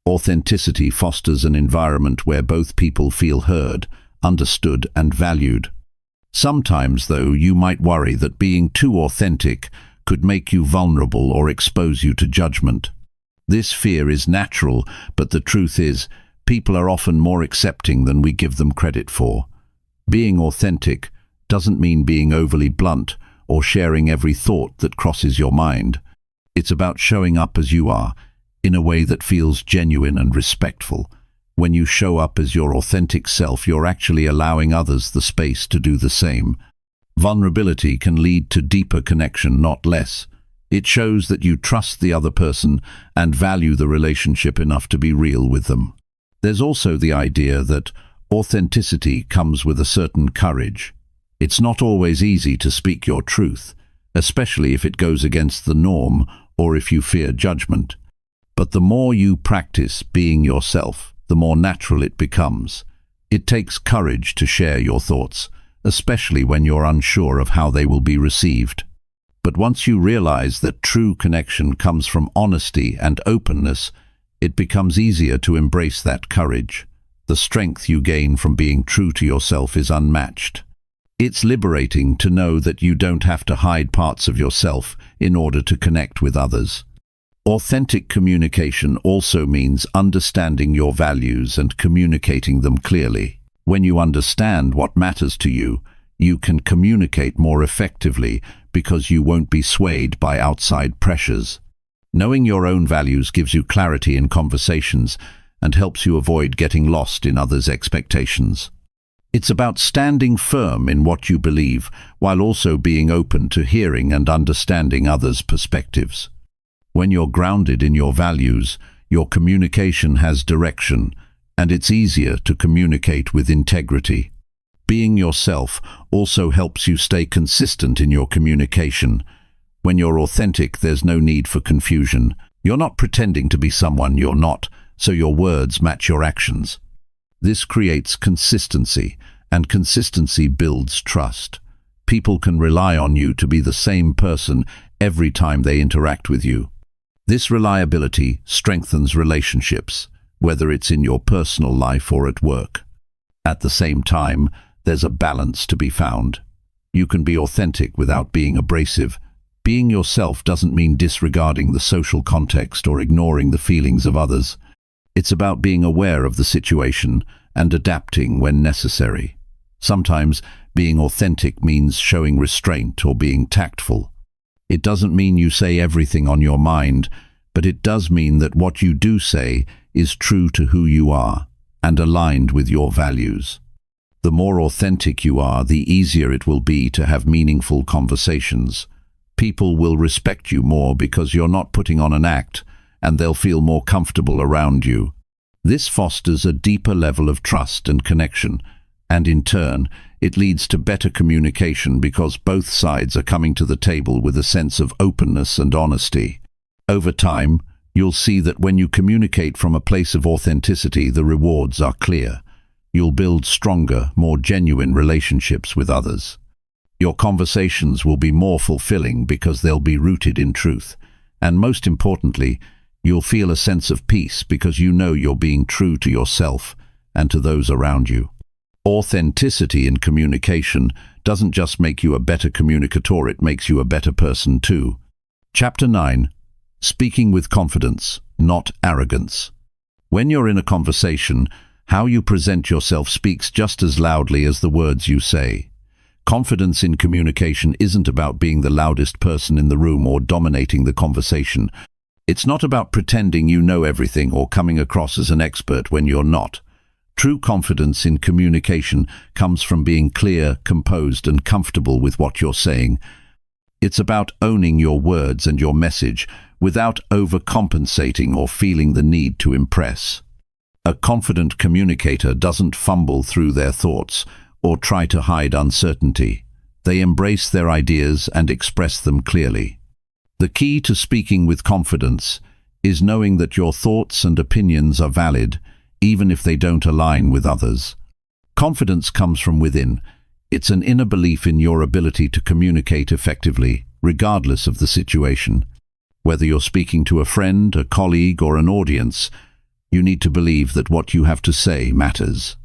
Authenticity fosters an environment where both people feel heard, understood, and valued. Sometimes, though, you might worry that being too authentic could make you vulnerable or expose you to judgment. This fear is natural, but the truth is, people are often more accepting than we give them credit for. Being authentic doesn't mean being overly blunt or sharing every thought that crosses your mind. It's about showing up as you are, in a way that feels genuine and respectful. When you show up as your authentic self, you're actually allowing others the space to do the same. Vulnerability can lead to deeper connection, not less. It shows that you trust the other person and value the relationship enough to be real with them. There's also the idea that authenticity comes with a certain courage. It's not always easy to speak your truth, especially if it goes against the norm or if you fear judgment. But the more you practice being yourself, the more natural it becomes. It takes courage to share your thoughts, especially when you're unsure of how they will be received. But once you realize that true connection comes from honesty and openness, it becomes easier to embrace that courage. The strength you gain from being true to yourself is unmatched. It's liberating to know that you don't have to hide parts of yourself in order to connect with others. Authentic communication also means understanding your values and communicating them clearly. When you understand what matters to you, you can communicate more effectively because you won't be swayed by outside pressures. Knowing your own values gives you clarity in conversations and helps you avoid getting lost in others' expectations. It's about standing firm in what you believe while also being open to hearing and understanding others' perspectives. When you're grounded in your values, your communication has direction, and it's easier to communicate with integrity. Being yourself also helps you stay consistent in your communication. When you're authentic, there's no need for confusion. You're not pretending to be someone you're not, so your words match your actions. This creates consistency, and consistency builds trust. People can rely on you to be the same person every time they interact with you. This reliability strengthens relationships, whether it's in your personal life or at work. At the same time, there's a balance to be found. You can be authentic without being abrasive. Being yourself doesn't mean disregarding the social context or ignoring the feelings of others. It's about being aware of the situation and adapting when necessary. Sometimes being authentic means showing restraint or being tactful. It doesn't mean you say everything on your mind, but it does mean that what you do say is true to who you are and aligned with your values. The more authentic you are, the easier it will be to have meaningful conversations. People will respect you more because you're not putting on an act, and they'll feel more comfortable around you. This fosters a deeper level of trust and connection, and in turn, it leads to better communication because both sides are coming to the table with a sense of openness and honesty. Over time, you'll see that when you communicate from a place of authenticity, the rewards are clear. You'll build stronger, more genuine relationships with others. Your conversations will be more fulfilling because they'll be rooted in truth. And most importantly, you'll feel a sense of peace because you know you're being true to yourself and to those around you. Authenticity in communication doesn't just make you a better communicator, it makes you a better person too. Chapter 9. Speaking with confidence, not arrogance. When you're in a conversation, how you present yourself speaks just as loudly as the words you say. Confidence in communication isn't about being the loudest person in the room or dominating the conversation. It's not about pretending you know everything or coming across as an expert when you're not. True confidence in communication comes from being clear, composed, and comfortable with what you're saying. It's about owning your words and your message without overcompensating or feeling the need to impress. A confident communicator doesn't fumble through their thoughts or try to hide uncertainty. They embrace their ideas and express them clearly. The key to speaking with confidence is knowing that your thoughts and opinions are valid, even if they don't align with others. Confidence comes from within. It's an inner belief in your ability to communicate effectively, regardless of the situation. Whether you're speaking to a friend, a colleague, or an audience, you need to believe that what you have to say matters.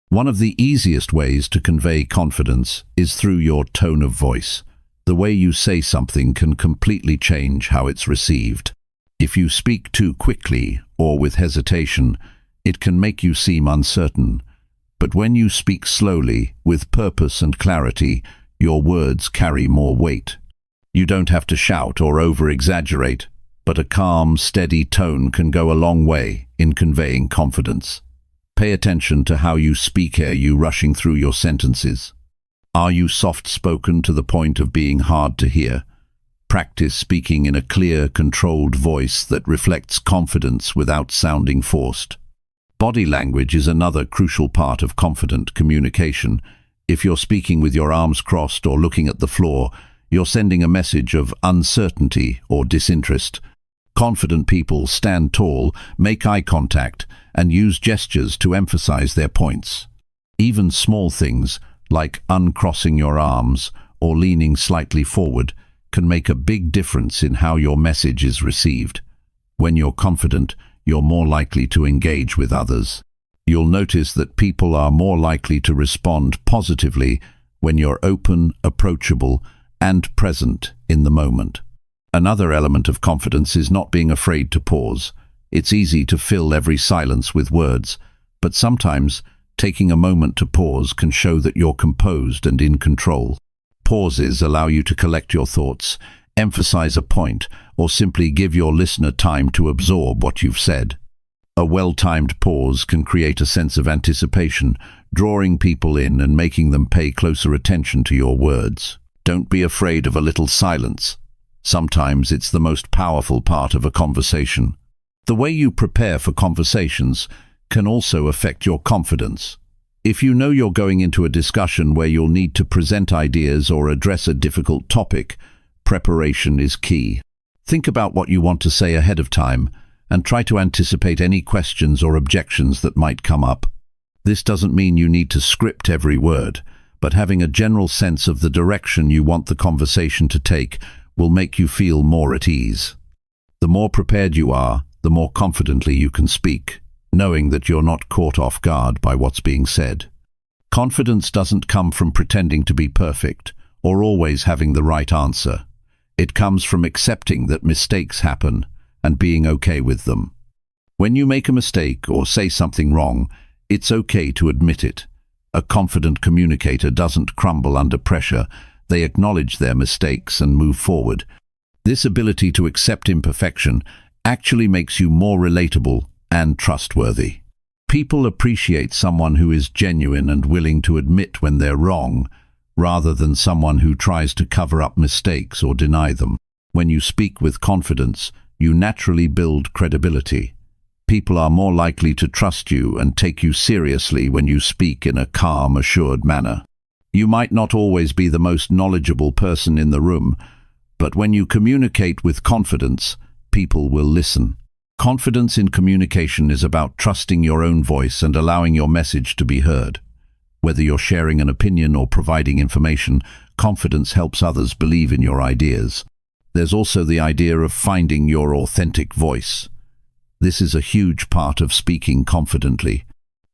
One of the easiest ways to convey confidence is through your tone of voice. The way you say something can completely change how it's received. If you speak too quickly or with hesitation, it can make you seem uncertain. But when you speak slowly, with purpose and clarity, your words carry more weight. You don't have to shout or over-exaggerate, but a calm, steady tone can go a long way in conveying confidence. Pay attention to how you speak. Are you rushing through your sentences? Are you soft-spoken to the point of being hard to hear? Practice speaking in a clear, controlled voice that reflects confidence without sounding forced. Body language is another crucial part of confident communication. If you're speaking with your arms crossed or looking at the floor, you're sending a message of uncertainty or disinterest. Confident people stand tall, make eye contact, and use gestures to emphasize their points. Even small things, like uncrossing your arms or leaning slightly forward, can make a big difference in how your message is received. When you're confident, you're more likely to engage with others. You'll notice that people are more likely to respond positively when you're open, approachable, and present in the moment. Another element of confidence is not being afraid to pause. It's easy to fill every silence with words, but sometimes taking a moment to pause can show that you're composed and in control. Pauses allow you to collect your thoughts, emphasize a point, or simply give your listener time to absorb what you've said. A well-timed pause can create a sense of anticipation, drawing people in and making them pay closer attention to your words. Don't be afraid of a little silence. Sometimes it's the most powerful part of a conversation. The way you prepare for conversations can also affect your confidence. If you know you're going into a discussion where you'll need to present ideas or address a difficult topic, preparation is key. Think about what you want to say ahead of time and try to anticipate any questions or objections that might come up. This doesn't mean you need to script every word, but having a general sense of the direction you want the conversation to take will make you feel more at ease. The more prepared you are, the more confidently you can speak, knowing that you're not caught off guard by what's being said. Confidence doesn't come from pretending to be perfect or always having the right answer. It comes from accepting that mistakes happen and being okay with them. When you make a mistake or say something wrong, it's okay to admit it. A confident communicator doesn't crumble under pressure. They acknowledge their mistakes and move forward. This ability to accept imperfection actually makes you more relatable and trustworthy. People appreciate someone who is genuine and willing to admit when they're wrong, rather than someone who tries to cover up mistakes or deny them. When you speak with confidence, you naturally build credibility. People are more likely to trust you and take you seriously when you speak in a calm, assured manner. You might not always be the most knowledgeable person in the room, but when you communicate with confidence, people will listen. Confidence in communication is about trusting your own voice and allowing your message to be heard. Whether you're sharing an opinion or providing information, confidence helps others believe in your ideas. There's also the idea of finding your authentic voice. This is a huge part of speaking confidently.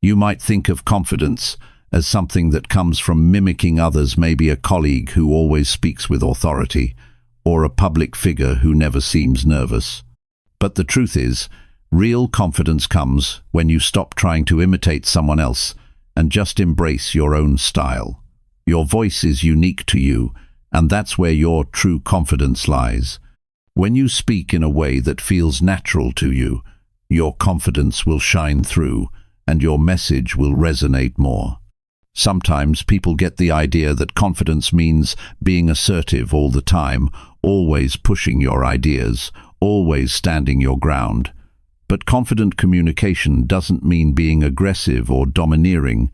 You might think of confidence as something that comes from mimicking others, maybe a colleague who always speaks with authority, or a public figure who never seems nervous. But the truth is, real confidence comes when you stop trying to imitate someone else and just embrace your own style. Your voice is unique to you, and that's where your true confidence lies. When you speak in a way that feels natural to you, your confidence will shine through, and your message will resonate more. Sometimes people get the idea that confidence means being assertive all the time, always pushing your ideas, always standing your ground. But confident communication doesn't mean being aggressive or domineering.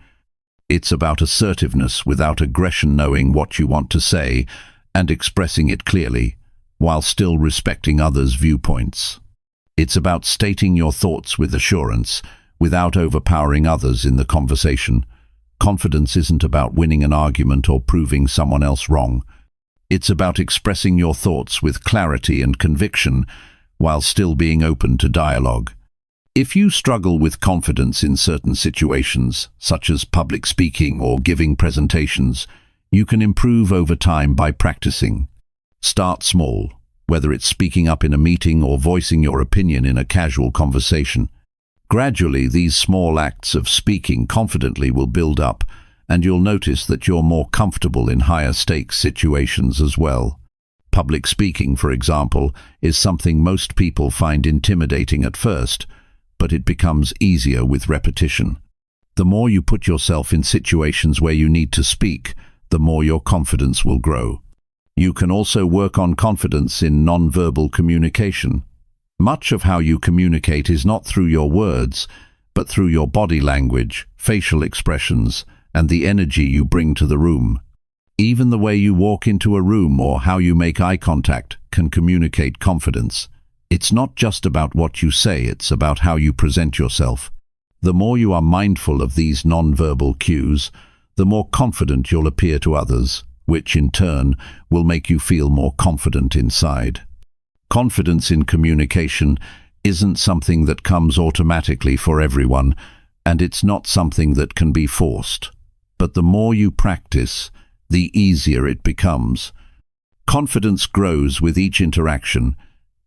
It's about assertiveness without aggression, knowing what you want to say and expressing it clearly, while still respecting others' viewpoints. It's about stating your thoughts with assurance, without overpowering others in the conversation. Confidence isn't about winning an argument or proving someone else wrong. It's about expressing your thoughts with clarity and conviction while still being open to dialogue. If you struggle with confidence in certain situations, such as public speaking or giving presentations, you can improve over time by practicing. Start small, whether it's speaking up in a meeting or voicing your opinion in a casual conversation. Gradually, these small acts of speaking confidently will build up, and you'll notice that you're more comfortable in higher stakes situations as well. Public speaking, for example, is something most people find intimidating at first, but it becomes easier with repetition. The more you put yourself in situations where you need to speak, the more your confidence will grow. You can also work on confidence in non-verbal communication. Much of how you communicate is not through your words, but through your body language, facial expressions, and the energy you bring to the room. Even the way you walk into a room or how you make eye contact can communicate confidence. It's not just about what you say, it's about how you present yourself. The more you are mindful of these non-verbal cues, the more confident you'll appear to others, which in turn will make you feel more confident inside. Confidence in communication isn't something that comes automatically for everyone, and it's not something that can be forced. But the more you practice, the easier it becomes. Confidence grows with each interaction.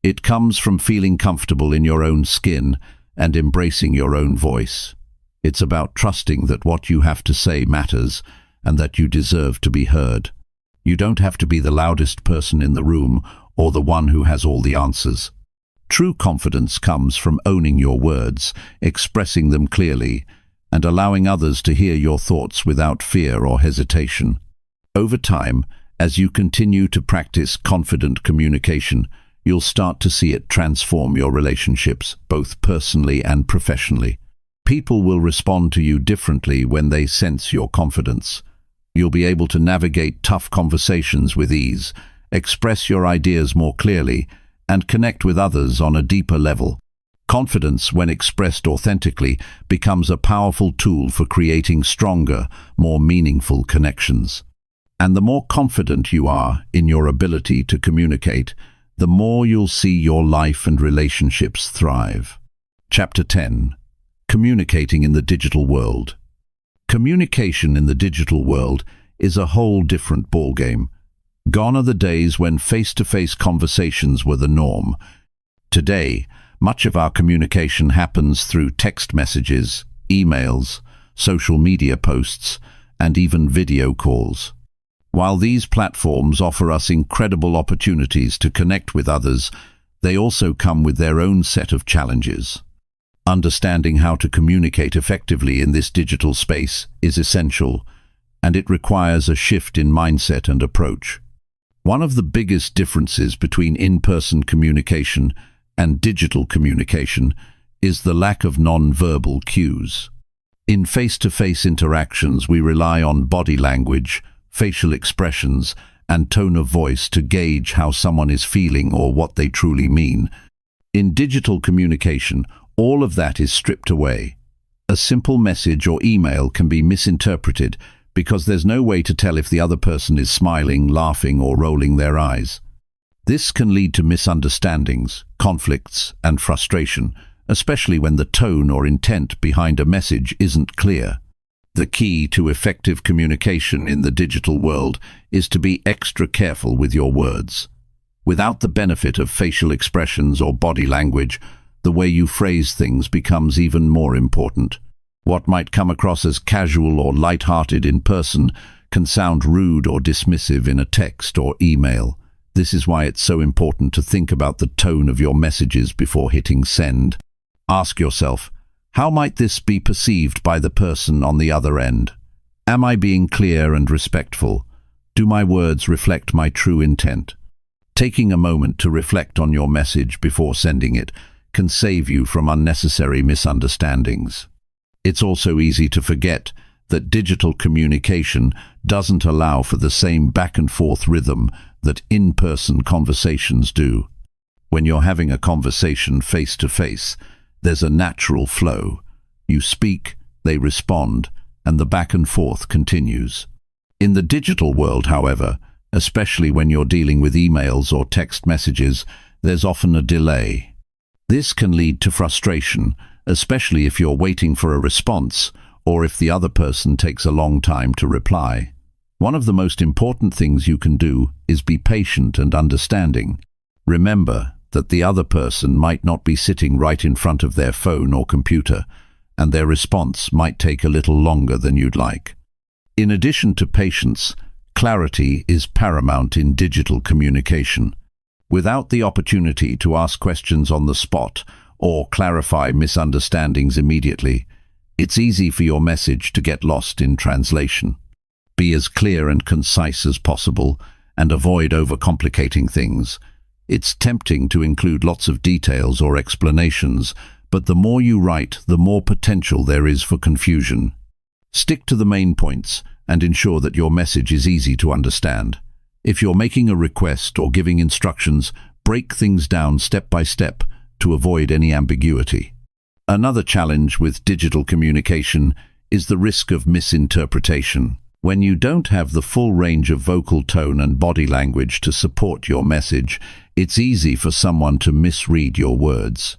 It comes from feeling comfortable in your own skin and embracing your own voice. It's about trusting that what you have to say matters and that you deserve to be heard. You don't have to be the loudest person in the room or the one who has all the answers. True confidence comes from owning your words, expressing them clearly, and allowing others to hear your thoughts without fear or hesitation. Over time, as you continue to practice confident communication, you'll start to see it transform your relationships, both personally and professionally. People will respond to you differently when they sense your confidence. You'll be able to navigate tough conversations with ease, express your ideas more clearly, and connect with others on a deeper level. Confidence, when expressed authentically, becomes a powerful tool for creating stronger, more meaningful connections. And the more confident you are in your ability to communicate, the more you'll see your life and relationships thrive. Chapter 10. Communicating in the digital world. Communication in the digital world is a whole different ballgame. Gone are the days when face-to-face conversations were the norm. Today, much of our communication happens through text messages, emails, social media posts, and even video calls. While these platforms offer us incredible opportunities to connect with others, they also come with their own set of challenges. Understanding how to communicate effectively in this digital space is essential, and it requires a shift in mindset and approach. One of the biggest differences between in-person communication and digital communication is the lack of non-verbal cues. In face-to-face interactions, we rely on body language, facial expressions, and tone of voice to gauge how someone is feeling or what they truly mean. In digital communication, all of that is stripped away. A simple message or email can be misinterpreted because there's no way to tell if the other person is smiling, laughing, or rolling their eyes. This can lead to misunderstandings, conflicts, and frustration, especially when the tone or intent behind a message isn't clear. The key to effective communication in the digital world is to be extra careful with your words. Without the benefit of facial expressions or body language, the way you phrase things becomes even more important. What might come across as casual or light-hearted in person can sound rude or dismissive in a text or email. This is why it's so important to think about the tone of your messages before hitting send. Ask yourself, how might this be perceived by the person on the other end? Am I being clear and respectful? Do my words reflect my true intent? Taking a moment to reflect on your message before sending it can save you from unnecessary misunderstandings. It's also easy to forget that digital communication doesn't allow for the same back-and-forth rhythm that in-person conversations do. When you're having a conversation face-to-face, there's a natural flow. You speak, they respond, and the back and forth continues. In the digital world, however, Especially when you're dealing with emails or text messages, there's often a delay. This can lead to frustration, especially if you're waiting for a response or if the other person takes a long time to reply. One of the most important things you can do is be patient and understanding. Remember that the other person might not be sitting right in front of their phone or computer, and their response might take a little longer than you'd like. In addition to patience, clarity is paramount in digital communication. Without the opportunity to ask questions on the spot or clarify misunderstandings immediately, it's easy for your message to get lost in translation. Be as clear and concise as possible and avoid overcomplicating things. It's tempting to include lots of details or explanations, but the more you write, the more potential there is for confusion. Stick to the main points and ensure that your message is easy to understand. If you're making a request or giving instructions, break things down step by step to avoid any ambiguity. Another challenge with digital communication is the risk of misinterpretation. When you don't have the full range of vocal tone and body language to support your message, it's easy for someone to misread your words.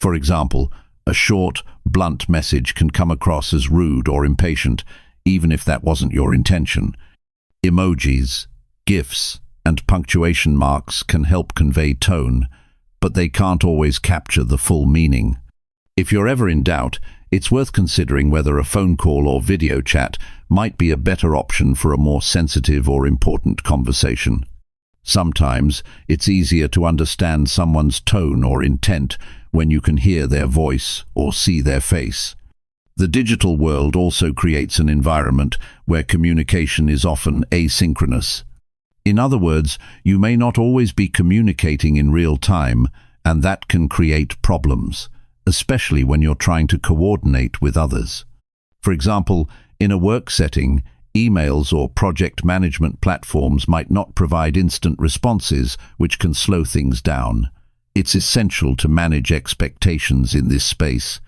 For example, a short, blunt message can come across as rude or impatient, even if that wasn't your intention. Emojis, GIFs, and punctuation marks can help convey tone, but they can't always capture the full meaning. If you're ever in doubt, it's worth considering whether a phone call or video chat might be a better option for a more sensitive or important conversation. Sometimes it's easier to understand someone's tone or intent when you can hear their voice or see their face. The digital world also creates an environment where communication is often asynchronous. In other words, you may not always be communicating in real time, and that can create problems, especially when you're trying to coordinate with others. For example, in a work setting, emails or project management platforms might not provide instant responses, which can slow things down. It's essential to manage expectations in this space.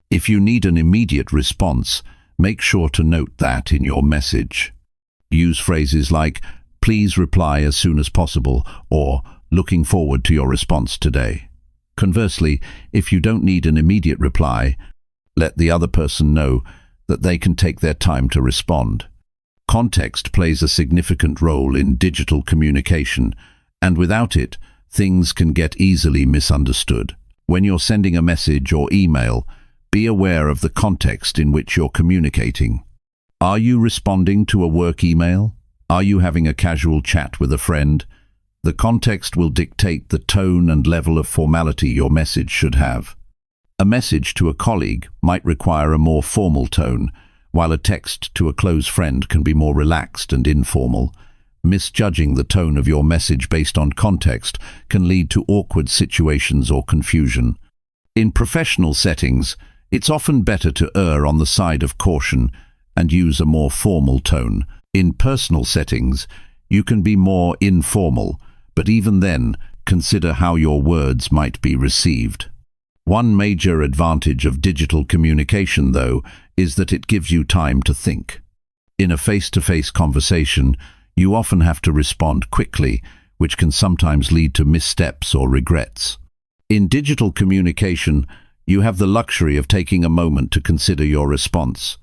If you need an immediate response, make sure to note that in your message. Use phrases like, "Please reply as soon as possible," or "Looking forward to your response today." Conversely, if you don't need an immediate reply, let the other person know that they can take their time to respond. Context plays a significant role in digital communication, and without it, things can get easily misunderstood. When you're sending a message or email, be aware of the context in which you're communicating. Are you responding to a work email? Are you having a casual chat with a friend? The context will dictate the tone and level of formality your message should have. A message to a colleague might require a more formal tone, while a text to a close friend can be more relaxed and informal. Misjudging the tone of your message based on context can lead to awkward situations or confusion. In professional settings, it's often better to err on the side of caution and use a more formal tone. In personal settings, you can be more informal, but even then, consider how your words might be received. One major advantage of digital communication, though, is that it gives you time to think. In a face-to-face conversation, you often have to respond quickly, which can sometimes lead to missteps or regrets. In digital communication, you have the luxury of taking a moment to consider your response.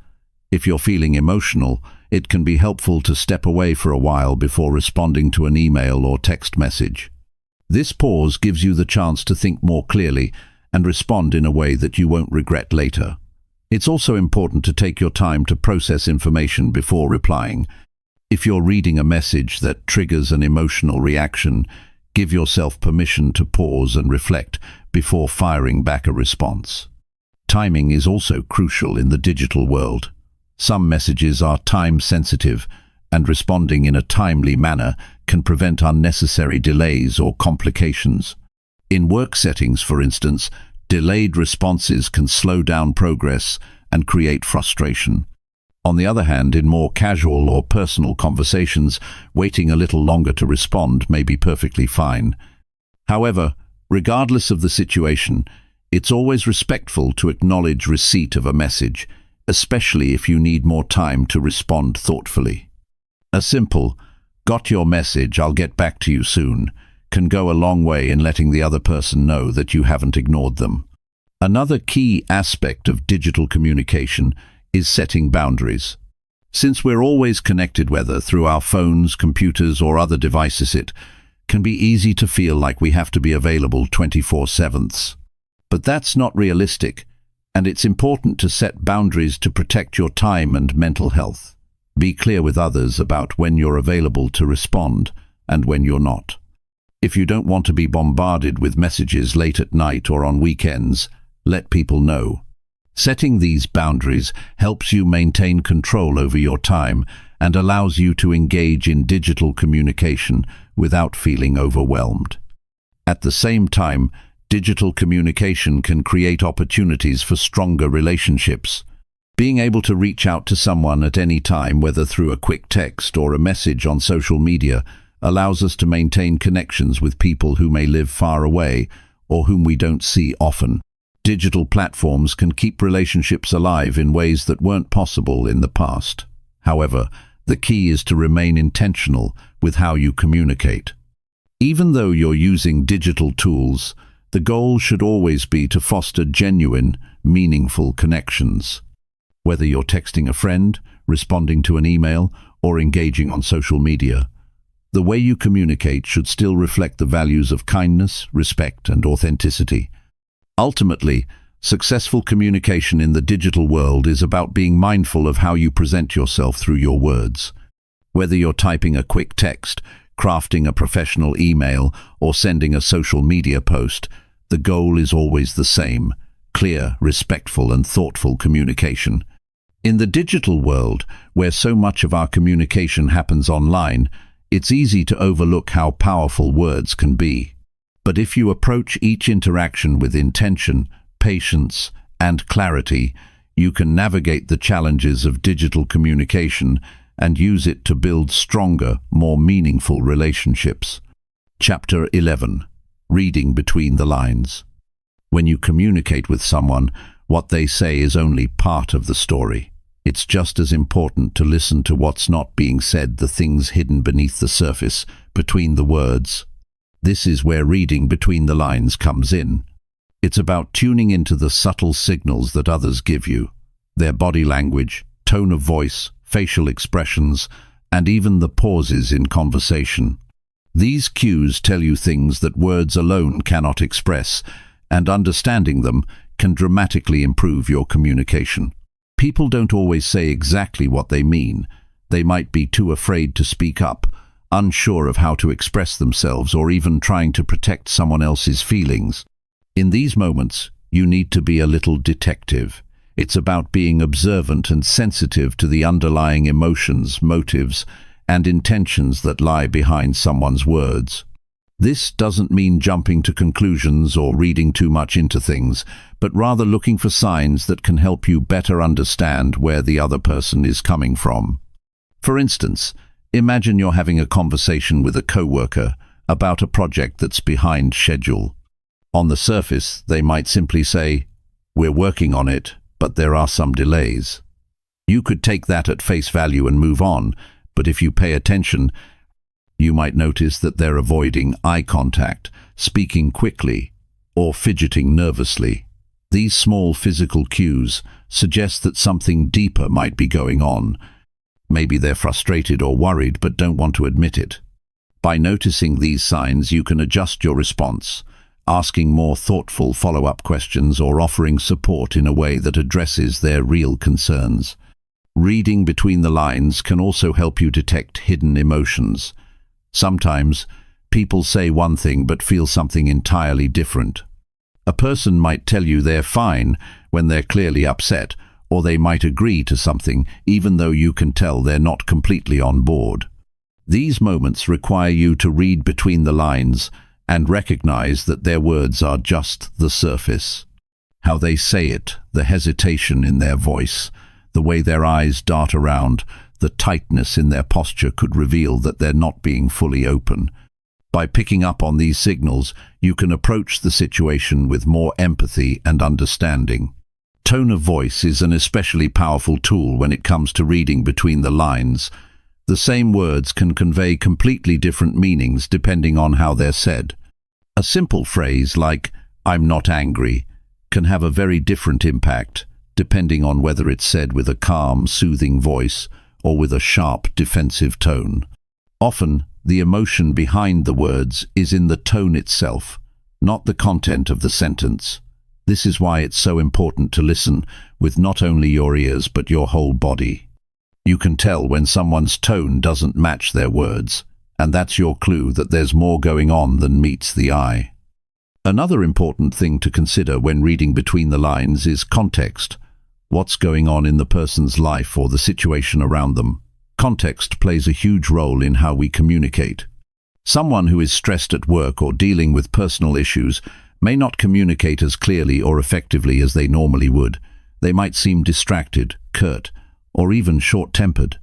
If you're feeling emotional, it can be helpful to step away for a while before responding to an email or text message. This pause gives you the chance to think more clearly and respond in a way that you won't regret later. It's also important to take your time to process information before replying. If you're reading a message that triggers an emotional reaction, give yourself permission to pause and reflect before firing back a response. Timing is also crucial in the digital world. Some messages are time-sensitive, and responding in a timely manner can prevent unnecessary delays or complications. In work settings, for instance, delayed responses can slow down progress and create frustration. On the other hand, in more casual or personal conversations, waiting a little longer to respond may be perfectly fine. However, regardless of the situation, it's always respectful to acknowledge receipt of a message, especially if you need more time to respond thoughtfully. A simple, "Got your message, I'll get back to you soon," can go a long way in letting the other person know that you haven't ignored them. Another key aspect of digital communication is setting boundaries. Since we're always connected, whether through our phones, computers, or other devices, it can be easy to feel like we have to be available 24/7. But that's not realistic, and it's important to set boundaries to protect your time and mental health. Be clear with others about when you're available to respond and when you're not. If you don't want to be bombarded with messages late at night or on weekends, let people know. Setting these boundaries helps you maintain control over your time and allows you to engage in digital communication without feeling overwhelmed. At the same time, digital communication can create opportunities for stronger relationships. Being able to reach out to someone at any time, whether through a quick text or a message on social media, allows us to maintain connections with people who may live far away or whom we don't see often. Digital platforms can keep relationships alive in ways that weren't possible in the past. However, the key is to remain intentional with how you communicate. Even though you're using digital tools, the goal should always be to foster genuine, meaningful connections. Whether you're texting a friend, responding to an email, or engaging on social media, the way you communicate should still reflect the values of kindness, respect, and authenticity. Ultimately, successful communication in the digital world is about being mindful of how you present yourself through your words. Whether you're typing a quick text, crafting a professional email, or sending a social media post, the goal is always the same: clear, respectful, and thoughtful communication. In the digital world, where so much of our communication happens online, it's easy to overlook how powerful words can be. But if you approach each interaction with intention, patience, and clarity, you can navigate the challenges of digital communication and use it to build stronger, more meaningful relationships. Chapter 11. Reading between the lines. When you communicate with someone, what they say is only part of the story. It's just as important to listen to what's not being said, the things hidden beneath the surface, between the words. This is where reading between the lines comes in. It's about tuning into the subtle signals that others give you, their body language, tone of voice, facial expressions, and even the pauses in conversation. These cues tell you things that words alone cannot express, and understanding them can dramatically improve your communication. People don't always say exactly what they mean. They might be too afraid to speak up, unsure of how to express themselves, or even trying to protect someone else's feelings. In these moments, you need to be a little detective. It's about being observant and sensitive to the underlying emotions, motives, and intentions that lie behind someone's words. This doesn't mean jumping to conclusions or reading too much into things, but rather looking for signs that can help you better understand where the other person is coming from. For instance, imagine you're having a conversation with a coworker about a project that's behind schedule. On the surface, they might simply say, "We're working on it, but there are some delays." You could take that at face value and move on, but if you pay attention, you might notice that they're avoiding eye contact, speaking quickly, or fidgeting nervously. These small physical cues suggest that something deeper might be going on. Maybe they're frustrated or worried but don't want to admit it. By noticing these signs, you can adjust your response, asking more thoughtful follow-up questions or offering support in a way that addresses their real concerns. Reading between the lines can also help you detect hidden emotions. Sometimes, people say one thing but feel something entirely different. A person might tell you they're fine when they're clearly upset, or they might agree to something even though you can tell they're not completely on board. These moments require you to read between the lines and recognize that their words are just the surface. How they say it, the hesitation in their voice, the way their eyes dart around, the tightness in their posture could reveal that they're not being fully open. By picking up on these signals, you can approach the situation with more empathy and understanding. Tone of voice is an especially powerful tool when it comes to reading between the lines. The same words can convey completely different meanings depending on how they're said. A simple phrase like, "I'm not angry," can have a very different impact depending on whether it's said with a calm, soothing voice or with a sharp, defensive tone. Often, the emotion behind the words is in the tone itself, not the content of the sentence. This is why it's so important to listen with not only your ears but your whole body. You can tell when someone's tone doesn't match their words, and that's your clue that there's more going on than meets the eye. Another important thing to consider when reading between the lines is context. What's going on in the person's life or the situation around them? Context plays a huge role in how we communicate. Someone who is stressed at work or dealing with personal issues may not communicate as clearly or effectively as they normally would. They might seem distracted, curt, or even short-tempered.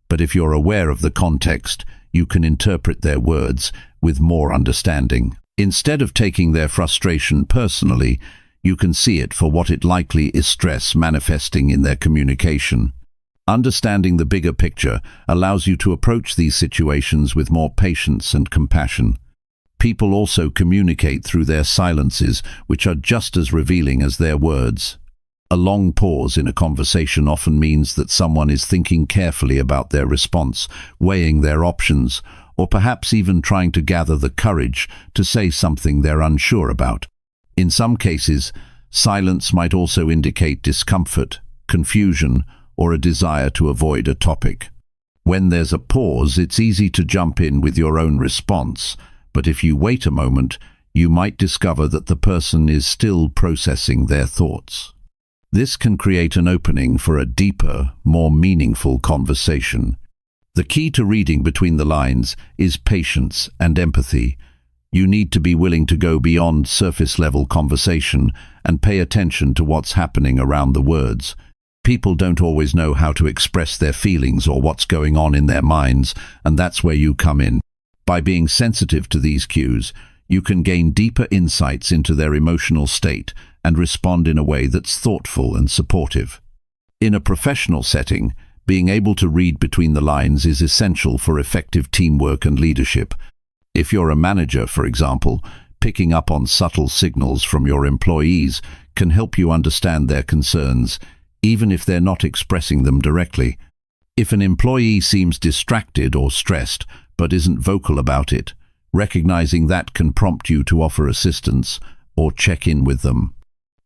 But if you're aware of the context, you can interpret their words with more understanding. Instead of taking their frustration personally, you can see it for what it likely is: stress manifesting in their communication. Understanding the bigger picture allows you to approach these situations with more patience and compassion. People also communicate through their silences, which are just as revealing as their words. A long pause in a conversation often means that someone is thinking carefully about their response, weighing their options, or perhaps even trying to gather the courage to say something they're unsure about. In some cases, silence might also indicate discomfort, confusion, or a desire to avoid a topic. When there's a pause, it's easy to jump in with your own response, but if you wait a moment, you might discover that the person is still processing their thoughts. This can create an opening for a deeper, more meaningful conversation. The key to reading between the lines is patience and empathy. You need to be willing to go beyond surface-level conversation and pay attention to what's happening around the words. People don't always know how to express their feelings or what's going on in their minds, and that's where you come in. By being sensitive to these cues, you can gain deeper insights into their emotional state and respond in a way that's thoughtful and supportive. In a professional setting, being able to read between the lines is essential for effective teamwork and leadership. If you're a manager, for example, picking up on subtle signals from your employees can help you understand their concerns, even if they're not expressing them directly. If an employee seems distracted or stressed but isn't vocal about it, recognizing that can prompt you to offer assistance or check in with them.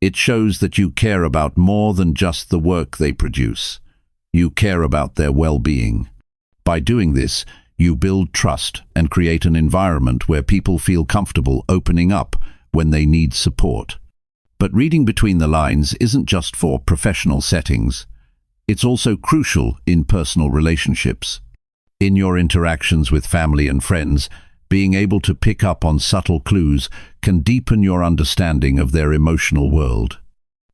It shows that you care about more than just the work they produce. You care about their well-being. By doing this, you build trust and create an environment where people feel comfortable opening up when they need support. But reading between the lines isn't just for professional settings. It's also crucial in personal relationships. In your interactions with family and friends, being able to pick up on subtle clues can deepen your understanding of their emotional world.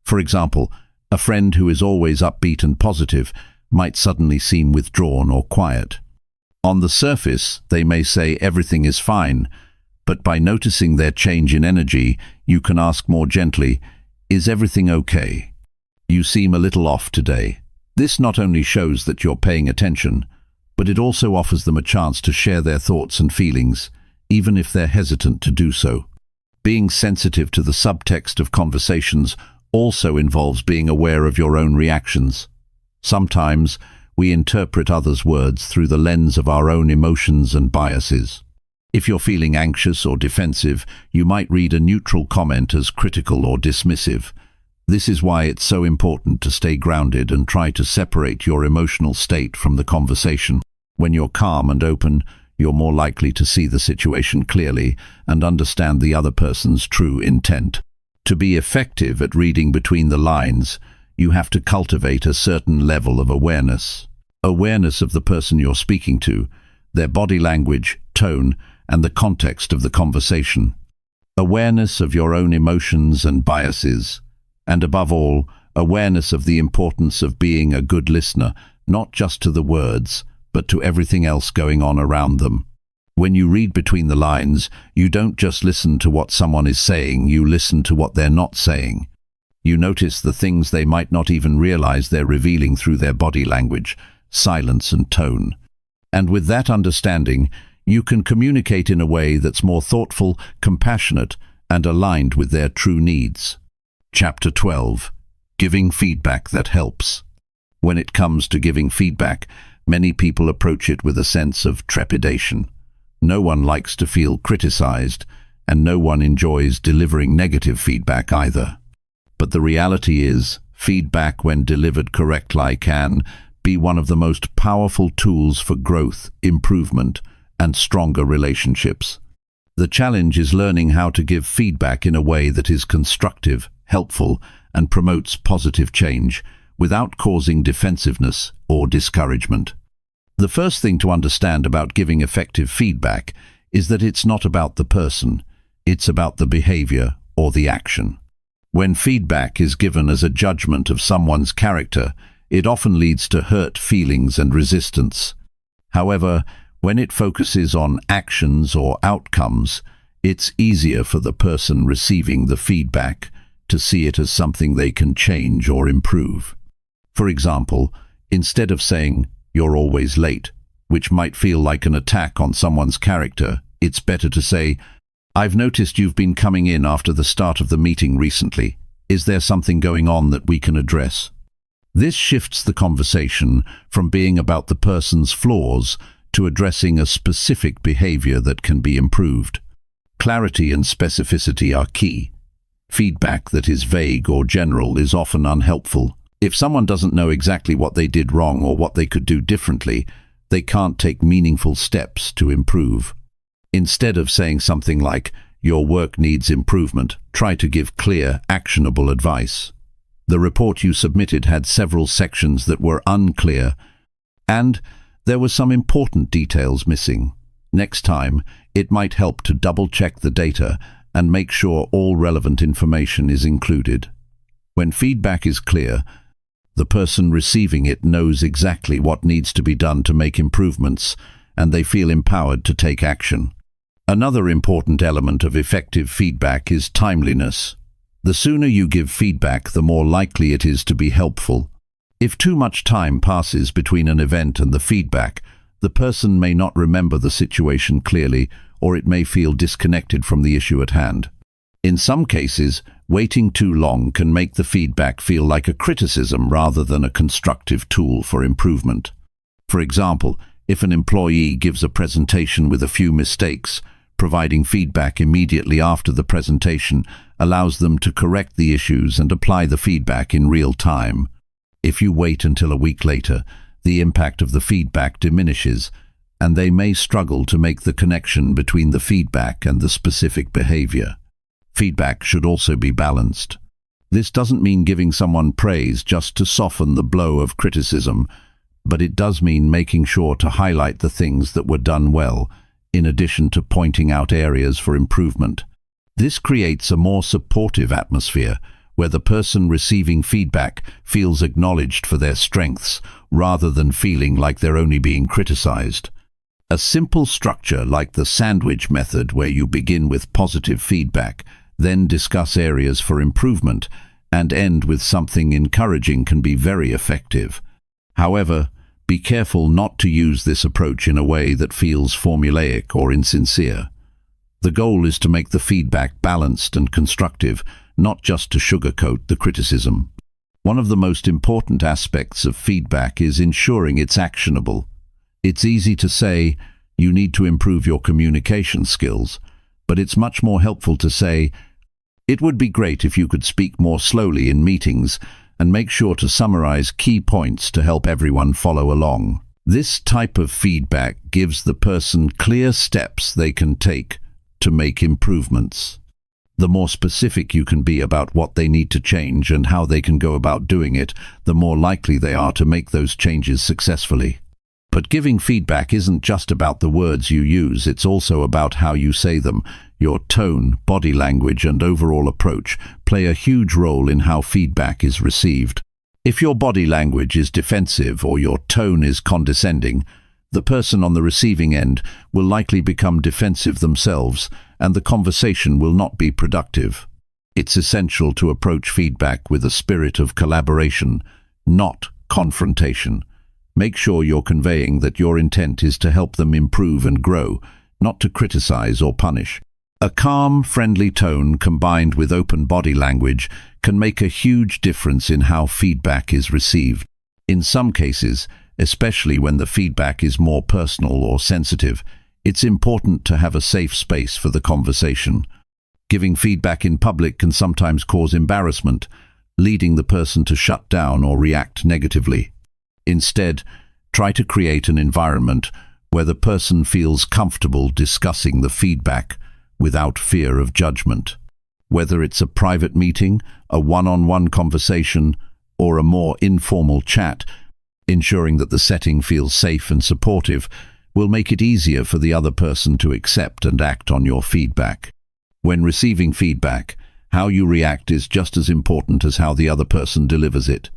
For example, a friend who is always upbeat and positive might suddenly seem withdrawn or quiet. On the surface, they may say everything is fine, but by noticing their change in energy, you can ask more gently, "Is everything okay? You seem a little off today." This not only shows that you're paying attention, but it also offers them a chance to share their thoughts and feelings, even if they're hesitant to do so. Being sensitive to the subtext of conversations also involves being aware of your own reactions. Sometimes, we interpret others' words through the lens of our own emotions and biases. If you're feeling anxious or defensive, you might read a neutral comment as critical or dismissive. This is why it's so important to stay grounded and try to separate your emotional state from the conversation. When you're calm and open, you're more likely to see the situation clearly and understand the other person's true intent. To be effective at reading between the lines, you have to cultivate a certain level of awareness. Awareness of the person you're speaking to, their body language, tone, and the context of the conversation. Awareness of your own emotions and biases. And above all, awareness of the importance of being a good listener, not just to the words, but to everything else going on around them. When you read between the lines, you don't just listen to what someone is saying, you listen to what they're not saying. You notice the things they might not even realize they're revealing through their body language, silence and tone. And with that understanding, you can communicate in a way that's more thoughtful, compassionate, and aligned with their true needs. Chapter 12. Giving feedback that helps. When it comes to giving feedback, many people approach it with a sense of trepidation. No one likes to feel criticized, and no one enjoys delivering negative feedback either. But the reality is, feedback, when delivered correctly, can be one of the most powerful tools for growth, improvement, and stronger relationships. The challenge is learning how to give feedback in a way that is constructive, helpful, and promotes positive change, without causing defensiveness or discouragement. The first thing to understand about giving effective feedback is that it's not about the person, it's about the behavior or the action. When feedback is given as a judgment of someone's character, it often leads to hurt feelings and resistance. However, when it focuses on actions or outcomes, it's easier for the person receiving the feedback to see it as something they can change or improve. For example, instead of saying, "You're always late," which might feel like an attack on someone's character, it's better to say, "I've noticed you've been coming in after the start of the meeting recently. Is there something going on that we can address?" This shifts the conversation from being about the person's flaws to addressing a specific behavior that can be improved. Clarity and specificity are key. Feedback that is vague or general is often unhelpful. If someone doesn't know exactly what they did wrong or what they could do differently, they can't take meaningful steps to improve. Instead of saying something like, "Your work needs improvement," try to give clear, actionable advice. The report you submitted had several sections that were unclear, and there were some important details missing. Next time, it might help to double-check the data and make sure all relevant information is included. When feedback is clear, the person receiving it knows exactly what needs to be done to make improvements, and they feel empowered to take action. Another important element of effective feedback is timeliness. The sooner you give feedback, the more likely it is to be helpful. If too much time passes between an event and the feedback, the person may not remember the situation clearly, or it may feel disconnected from the issue at hand. In some cases, waiting too long can make the feedback feel like a criticism rather than a constructive tool for improvement. For example, if an employee gives a presentation with a few mistakes, providing feedback immediately after the presentation allows them to correct the issues and apply the feedback in real time. If you wait until a week later, the impact of the feedback diminishes, and they may struggle to make the connection between the feedback and the specific behavior. Feedback should also be balanced. This doesn't mean giving someone praise just to soften the blow of criticism, but it does mean making sure to highlight the things that were done well, in addition to pointing out areas for improvement. This creates a more supportive atmosphere, where the person receiving feedback feels acknowledged for their strengths, rather than feeling like they're only being criticized. A simple structure like the sandwich method, where you begin with positive feedback, then discuss areas for improvement, and end with something encouraging, can be very effective. However, be careful not to use this approach in a way that feels formulaic or insincere. The goal is to make the feedback balanced and constructive, not just to sugarcoat the criticism. One of the most important aspects of feedback is ensuring it's actionable. It's easy to say, "You need to improve your communication skills," but it's much more helpful to say, "It would be great if you could speak more slowly in meetings," and make sure to summarize key points to help everyone follow along. This type of feedback gives the person clear steps they can take to make improvements. The more specific you can be about what they need to change and how they can go about doing it, the more likely they are to make those changes successfully. But giving feedback isn't just about the words you use, it's also about how you say them. Your tone, body language, and overall approach play a huge role in how feedback is received. If your body language is defensive or your tone is condescending, the person on the receiving end will likely become defensive themselves, and the conversation will not be productive. It's essential to approach feedback with a spirit of collaboration, not confrontation. Make sure you're conveying that your intent is to help them improve and grow, not to criticize or punish. A calm, friendly tone combined with open body language can make a huge difference in how feedback is received. In some cases, especially when the feedback is more personal or sensitive, it's important to have a safe space for the conversation. Giving feedback in public can sometimes cause embarrassment, leading the person to shut down or react negatively. Instead, try to create an environment where the person feels comfortable discussing the feedback without fear of judgment. Whether it's a private meeting, a one-on-one conversation, or a more informal chat, ensuring that the setting feels safe and supportive will make it easier for the other person to accept and act on your feedback. When receiving feedback, how you react is just as important as how the other person delivers it.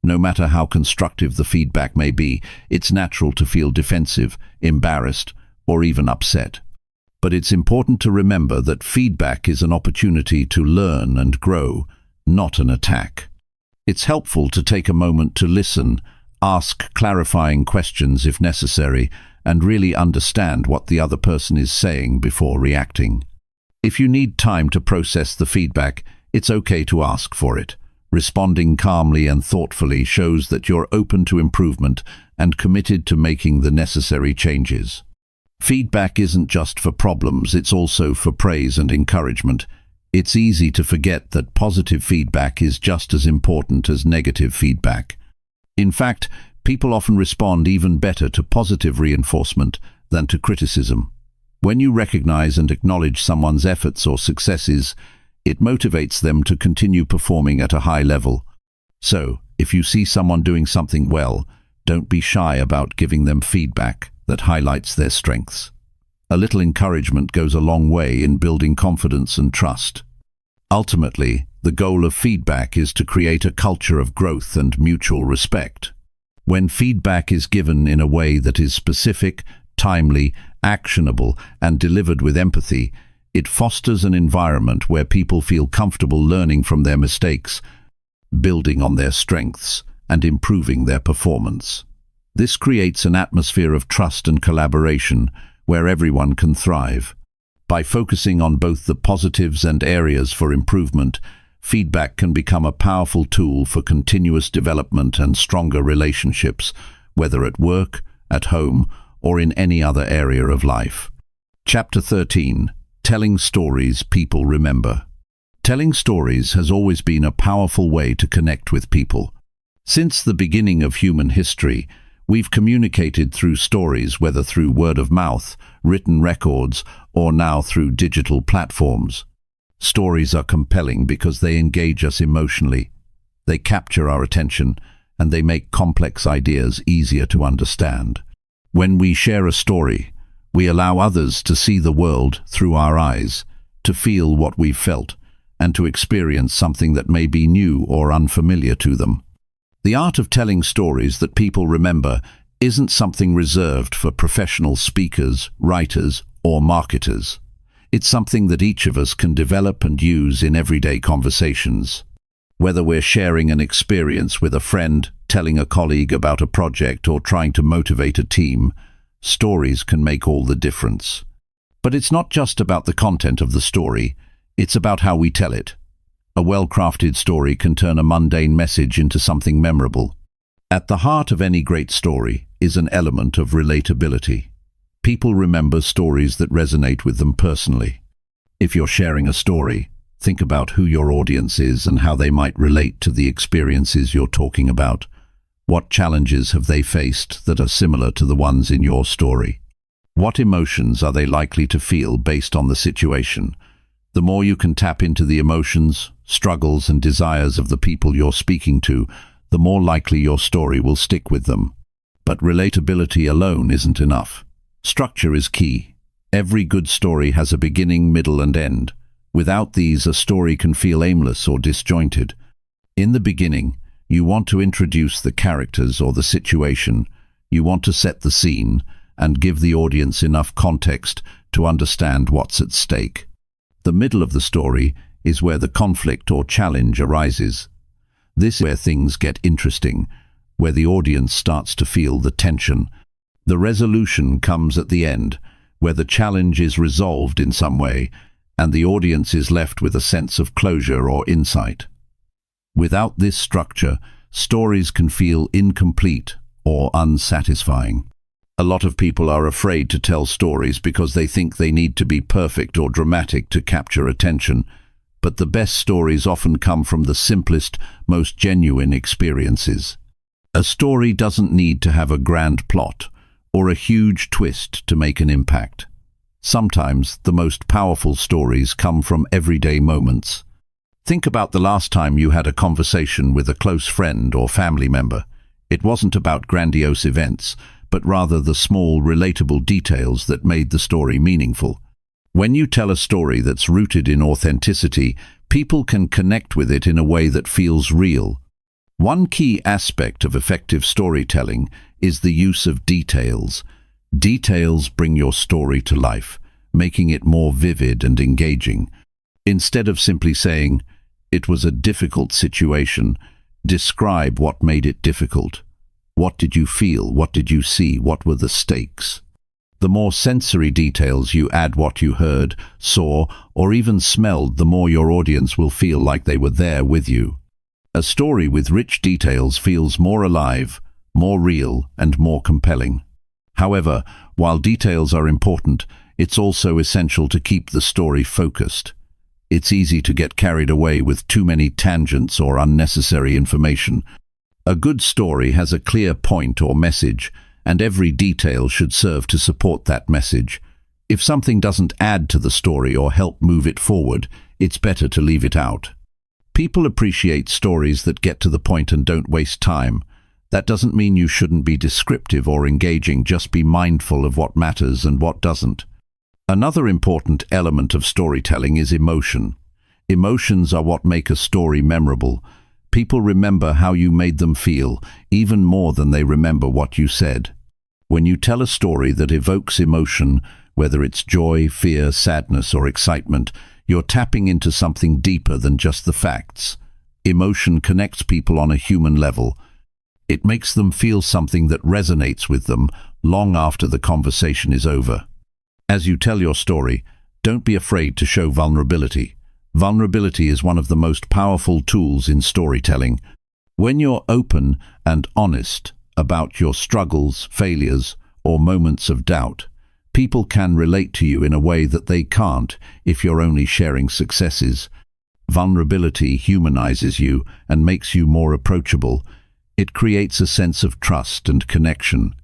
No matter how constructive the feedback may be, it's natural to feel defensive, embarrassed, or even upset. But it's important to remember that feedback is an opportunity to learn and grow, not an attack. It's helpful to take a moment to listen, ask clarifying questions if necessary, and really understand what the other person is saying before reacting. If you need time to process the feedback, it's okay to ask for it. Responding calmly and thoughtfully shows that you're open to improvement and committed to making the necessary changes. Feedback isn't just for problems, it's also for praise and encouragement. It's easy to forget that positive feedback is just as important as negative feedback. In fact, people often respond even better to positive reinforcement than to criticism. When you recognize and acknowledge someone's efforts or successes, it motivates them to continue performing at a high level. So, if you see someone doing something well, don't be shy about giving them feedback that highlights their strengths. A little encouragement goes a long way in building confidence and trust. Ultimately, the goal of feedback is to create a culture of growth and mutual respect. When feedback is given in a way that is specific, timely, actionable, and delivered with empathy, it fosters an environment where people feel comfortable learning from their mistakes, building on their strengths, and improving their performance. This creates an atmosphere of trust and collaboration where everyone can thrive. By focusing on both the positives and areas for improvement, feedback can become a powerful tool for continuous development and stronger relationships, whether at work, at home, or in any other area of life. Chapter 13. Telling stories people remember. Telling stories has always been a powerful way to connect with people. Since the beginning of human history, we've communicated through stories, whether through word of mouth, written records, or now through digital platforms. Stories are compelling because they engage us emotionally. They capture our attention, and they make complex ideas easier to understand. When we share a story, we allow others to see the world through our eyes, to feel what we've felt, and to experience something that may be new or unfamiliar to them. The art of telling stories that people remember isn't something reserved for professional speakers, writers, or marketers. It's something that each of us can develop and use in everyday conversations. Whether we're sharing an experience with a friend, telling a colleague about a project, or trying to motivate a team, stories can make all the difference. But it's not just about the content of the story, it's about how we tell it. A well-crafted story can turn a mundane message into something memorable. At the heart of any great story is an element of relatability. People remember stories that resonate with them personally. If you're sharing a story, think about who your audience is and how they might relate to the experiences you're talking about. What challenges have they faced that are similar to the ones in your story? What emotions are they likely to feel based on the situation? The more you can tap into the emotions, struggles, and desires of the people you're speaking to, the more likely your story will stick with them. But relatability alone isn't enough. Structure is key. Every good story has a beginning, middle, and end. Without these, a story can feel aimless or disjointed. In the beginning, you want to introduce the characters or the situation. You want to set the scene and give the audience enough context to understand what's at stake. The middle of the story is where the conflict or challenge arises. This is where things get interesting, where the audience starts to feel the tension. The resolution comes at the end, where the challenge is resolved in some way, and the audience is left with a sense of closure or insight. Without this structure, stories can feel incomplete or unsatisfying. A lot of people are afraid to tell stories because they think they need to be perfect or dramatic to capture attention, but the best stories often come from the simplest, most genuine experiences. A story doesn't need to have a grand plot or a huge twist to make an impact. Sometimes the most powerful stories come from everyday moments. Think about the last time you had a conversation with a close friend or family member. It wasn't about grandiose events, but rather the small, relatable details that made the story meaningful. When you tell a story that's rooted in authenticity, people can connect with it in a way that feels real. One key aspect of effective storytelling is the use of details. Details bring your story to life, making it more vivid and engaging. Instead of simply saying, "It was a difficult situation," describe what made it difficult. What did you feel? What did you see? What were the stakes? The more sensory details you add, what you heard, saw, or even smelled, the more your audience will feel like they were there with you. A story with rich details feels more alive, more real, and more compelling. However, while details are important, it's also essential to keep the story focused. It's easy to get carried away with too many tangents or unnecessary information. A good story has a clear point or message, and every detail should serve to support that message. If something doesn't add to the story or help move it forward, it's better to leave it out. People appreciate stories that get to the point and don't waste time. That doesn't mean you shouldn't be descriptive or engaging, just be mindful of what matters and what doesn't. Another important element of storytelling is emotion. Emotions are what make a story memorable. People remember how you made them feel, even more than they remember what you said. When you tell a story that evokes emotion, whether it's joy, fear, sadness, or excitement, you're tapping into something deeper than just the facts. Emotion connects people on a human level. It makes them feel something that resonates with them long after the conversation is over. As you tell your story, don't be afraid to show vulnerability. Vulnerability is one of the most powerful tools in storytelling. When you're open and honest about your struggles, failures, or moments of doubt, people can relate to you in a way that they can't if you're only sharing successes. Vulnerability humanizes you and makes you more approachable. It creates a sense of trust and connection.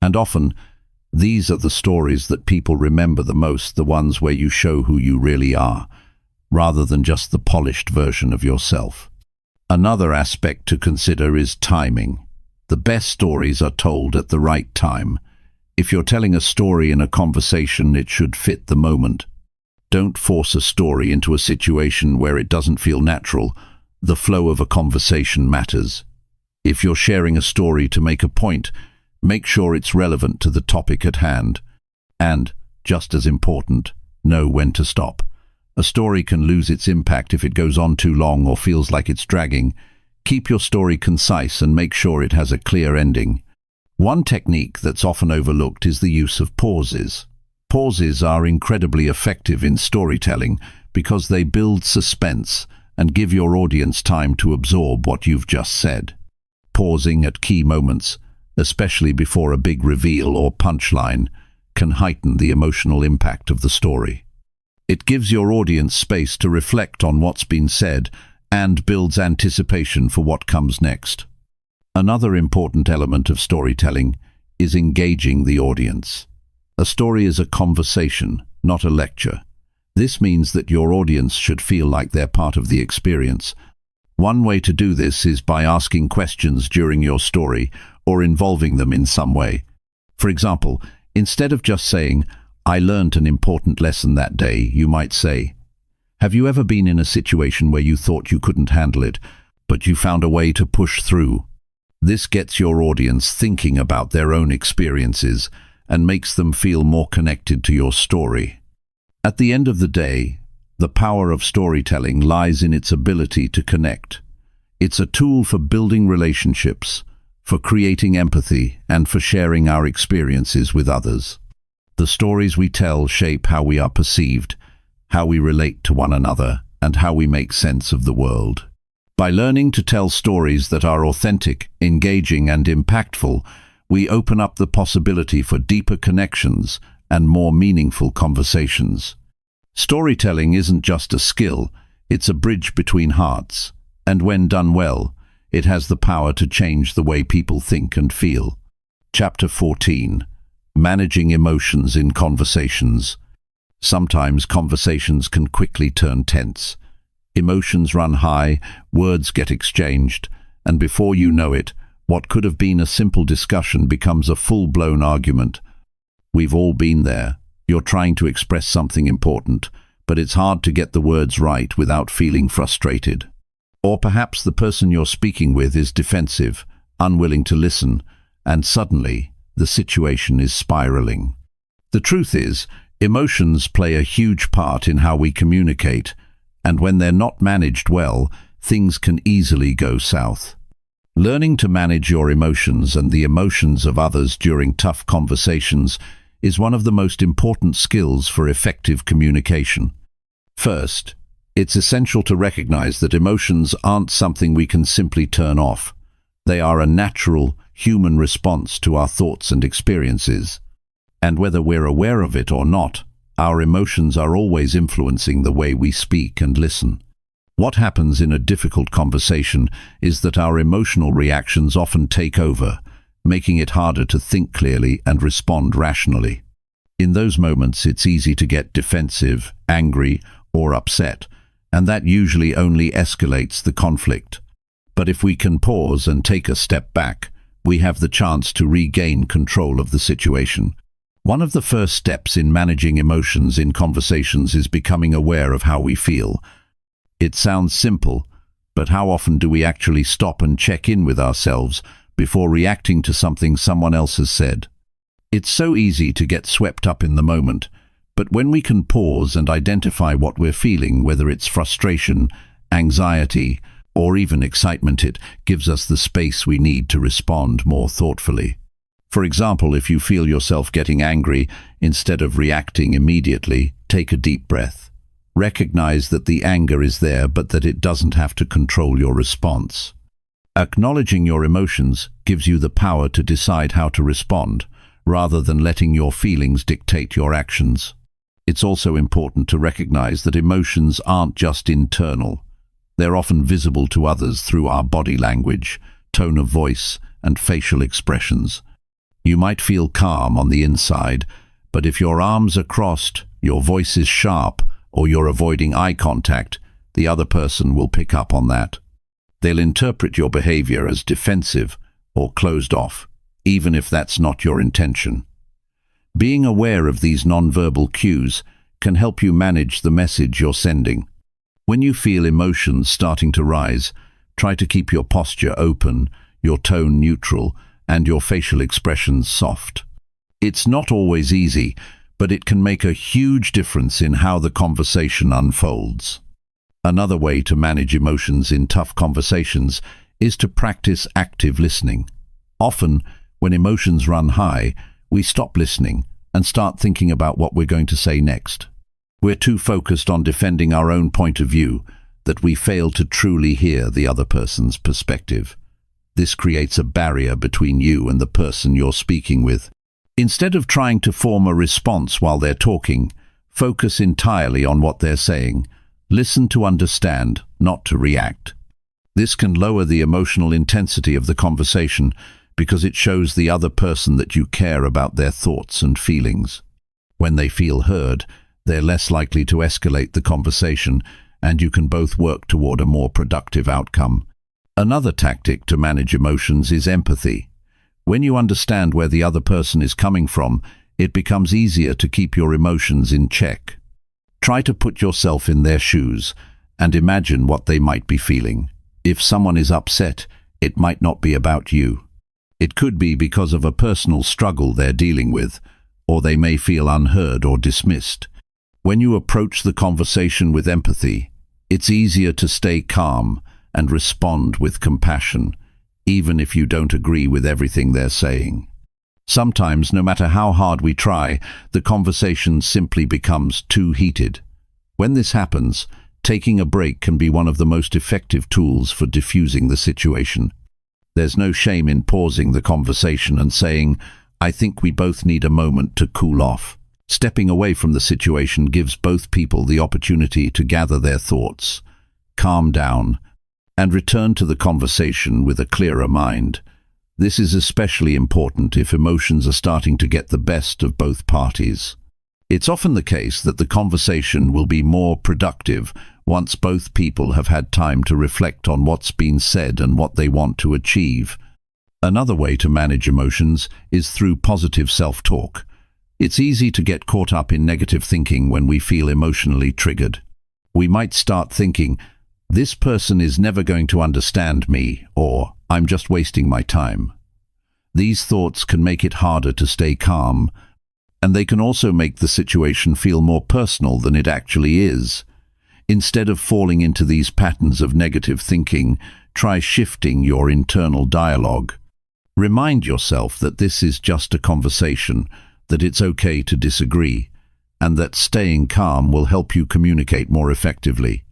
And often, these are the stories that people remember the most, the ones where you show who you really are, rather than just the polished version of yourself. Another aspect to consider is timing. The best stories are told at the right time. If you're telling a story in a conversation, it should fit the moment. Don't force a story into a situation where it doesn't feel natural. The flow of a conversation matters. If you're sharing a story to make a point, make sure it's relevant to the topic at hand. And, just as important, know when to stop. A story can lose its impact if it goes on too long or feels like it's dragging. Keep your story concise and make sure it has a clear ending. One technique that's often overlooked is the use of pauses. Pauses are incredibly effective in storytelling because they build suspense and give your audience time to absorb what you've just said. Pausing at key moments, especially before a big reveal or punchline, can heighten the emotional impact of the story. It gives your audience space to reflect on what's been said and builds anticipation for what comes next. Another important element of storytelling is engaging the audience. A story is a conversation, not a lecture. This means that your audience should feel like they're part of the experience. One way to do this is by asking questions during your story or involving them in some way. For example, instead of just saying, "I learned an important lesson that day," you might say, "Have you ever been in a situation where you thought you couldn't handle it, but you found a way to push through?" This gets your audience thinking about their own experiences and makes them feel more connected to your story. At the end of the day, the power of storytelling lies in its ability to connect. It's a tool for building relationships, for creating empathy, and for sharing our experiences with others. The stories we tell shape how we are perceived, how we relate to one another, and how we make sense of the world. By learning to tell stories that are authentic, engaging, and impactful, we open up the possibility for deeper connections and more meaningful conversations. Storytelling isn't just a skill, it's a bridge between hearts, and when done well, it has the power to change the way people think and feel. Chapter 14. Managing emotions in conversations. Sometimes conversations can quickly turn tense. Emotions run high, words get exchanged, and before you know it, what could have been a simple discussion becomes a full-blown argument. We've all been there. You're trying to express something important, but it's hard to get the words right without feeling frustrated. Or perhaps the person you're speaking with is defensive, unwilling to listen, and suddenly the situation is spiraling. The truth is, emotions play a huge part in how we communicate, and when they're not managed well, things can easily go south. Learning to manage your emotions and the emotions of others during tough conversations is one of the most important skills for effective communication. First, it's essential to recognize that emotions aren't something we can simply turn off. They are a natural, human response to our thoughts and experiences. And whether we're aware of it or not, our emotions are always influencing the way we speak and listen. What happens in a difficult conversation is that our emotional reactions often take over, making it harder to think clearly and respond rationally. In those moments, it's easy to get defensive, angry, or upset, and that usually only escalates the conflict. But if we can pause and take a step back, we have the chance to regain control of the situation. One of the first steps in managing emotions in conversations is becoming aware of how we feel. It sounds simple, but how often do we actually stop and check in with ourselves before reacting to something someone else has said? It's so easy to get swept up in the moment, but when we can pause and identify what we're feeling, whether it's frustration, anxiety, or even excitement, it gives us the space we need to respond more thoughtfully. For example, if you feel yourself getting angry, instead of reacting immediately, take a deep breath. Recognize that the anger is there, but that it doesn't have to control your response. Acknowledging your emotions gives you the power to decide how to respond, rather than letting your feelings dictate your actions. It's also important to recognize that emotions aren't just internal. They're often visible to others through our body language, tone of voice, and facial expressions. You might feel calm on the inside, but if your arms are crossed, your voice is sharp, or you're avoiding eye contact, the other person will pick up on that. They'll interpret your behavior as defensive or closed off, even if that's not your intention. Being aware of these nonverbal cues can help you manage the message you're sending. When you feel emotions starting to rise, try to keep your posture open, your tone neutral, and your facial expressions soft. It's not always easy, but it can make a huge difference in how the conversation unfolds. Another way to manage emotions in tough conversations is to practice active listening. Often, when emotions run high, we stop listening and start thinking about what we're going to say next. We're too focused on defending our own point of view that we fail to truly hear the other person's perspective. This creates a barrier between you and the person you're speaking with. Instead of trying to form a response while they're talking, focus entirely on what they're saying. Listen to understand, not to react. This can lower the emotional intensity of the conversation because it shows the other person that you care about their thoughts and feelings. When they feel heard, they're less likely to escalate the conversation, and you can both work toward a more productive outcome. Another tactic to manage emotions is empathy. When you understand where the other person is coming from, it becomes easier to keep your emotions in check. Try to put yourself in their shoes and imagine what they might be feeling. If someone is upset, it might not be about you. It could be because of a personal struggle they're dealing with, or they may feel unheard or dismissed. When you approach the conversation with empathy, it's easier to stay calm and respond with compassion. even if you don't agree with everything they're saying. Sometimes, no matter how hard we try, the conversation simply becomes too heated. When this happens, taking a break can be one of the most effective tools for diffusing the situation. There's no shame in pausing the conversation and saying, "I think we both need a moment to cool off." Stepping away from the situation gives both people the opportunity to gather their thoughts, calm down, and return to the conversation with a clearer mind. This is especially important if emotions are starting to get the best of both parties. It's often the case that the conversation will be more productive once both people have had time to reflect on what's been said and what they want to achieve. Another way to manage emotions is through positive self-talk. It's easy to get caught up in negative thinking when we feel emotionally triggered. We might start thinking, "This person is never going to understand me," or "I'm just wasting my time." These thoughts can make it harder to stay calm, and they can also make the situation feel more personal than it actually is. Instead of falling into these patterns of negative thinking, try shifting your internal dialogue. Remind yourself that this is just a conversation, that it's okay to disagree, and that staying calm will help you communicate more effectively.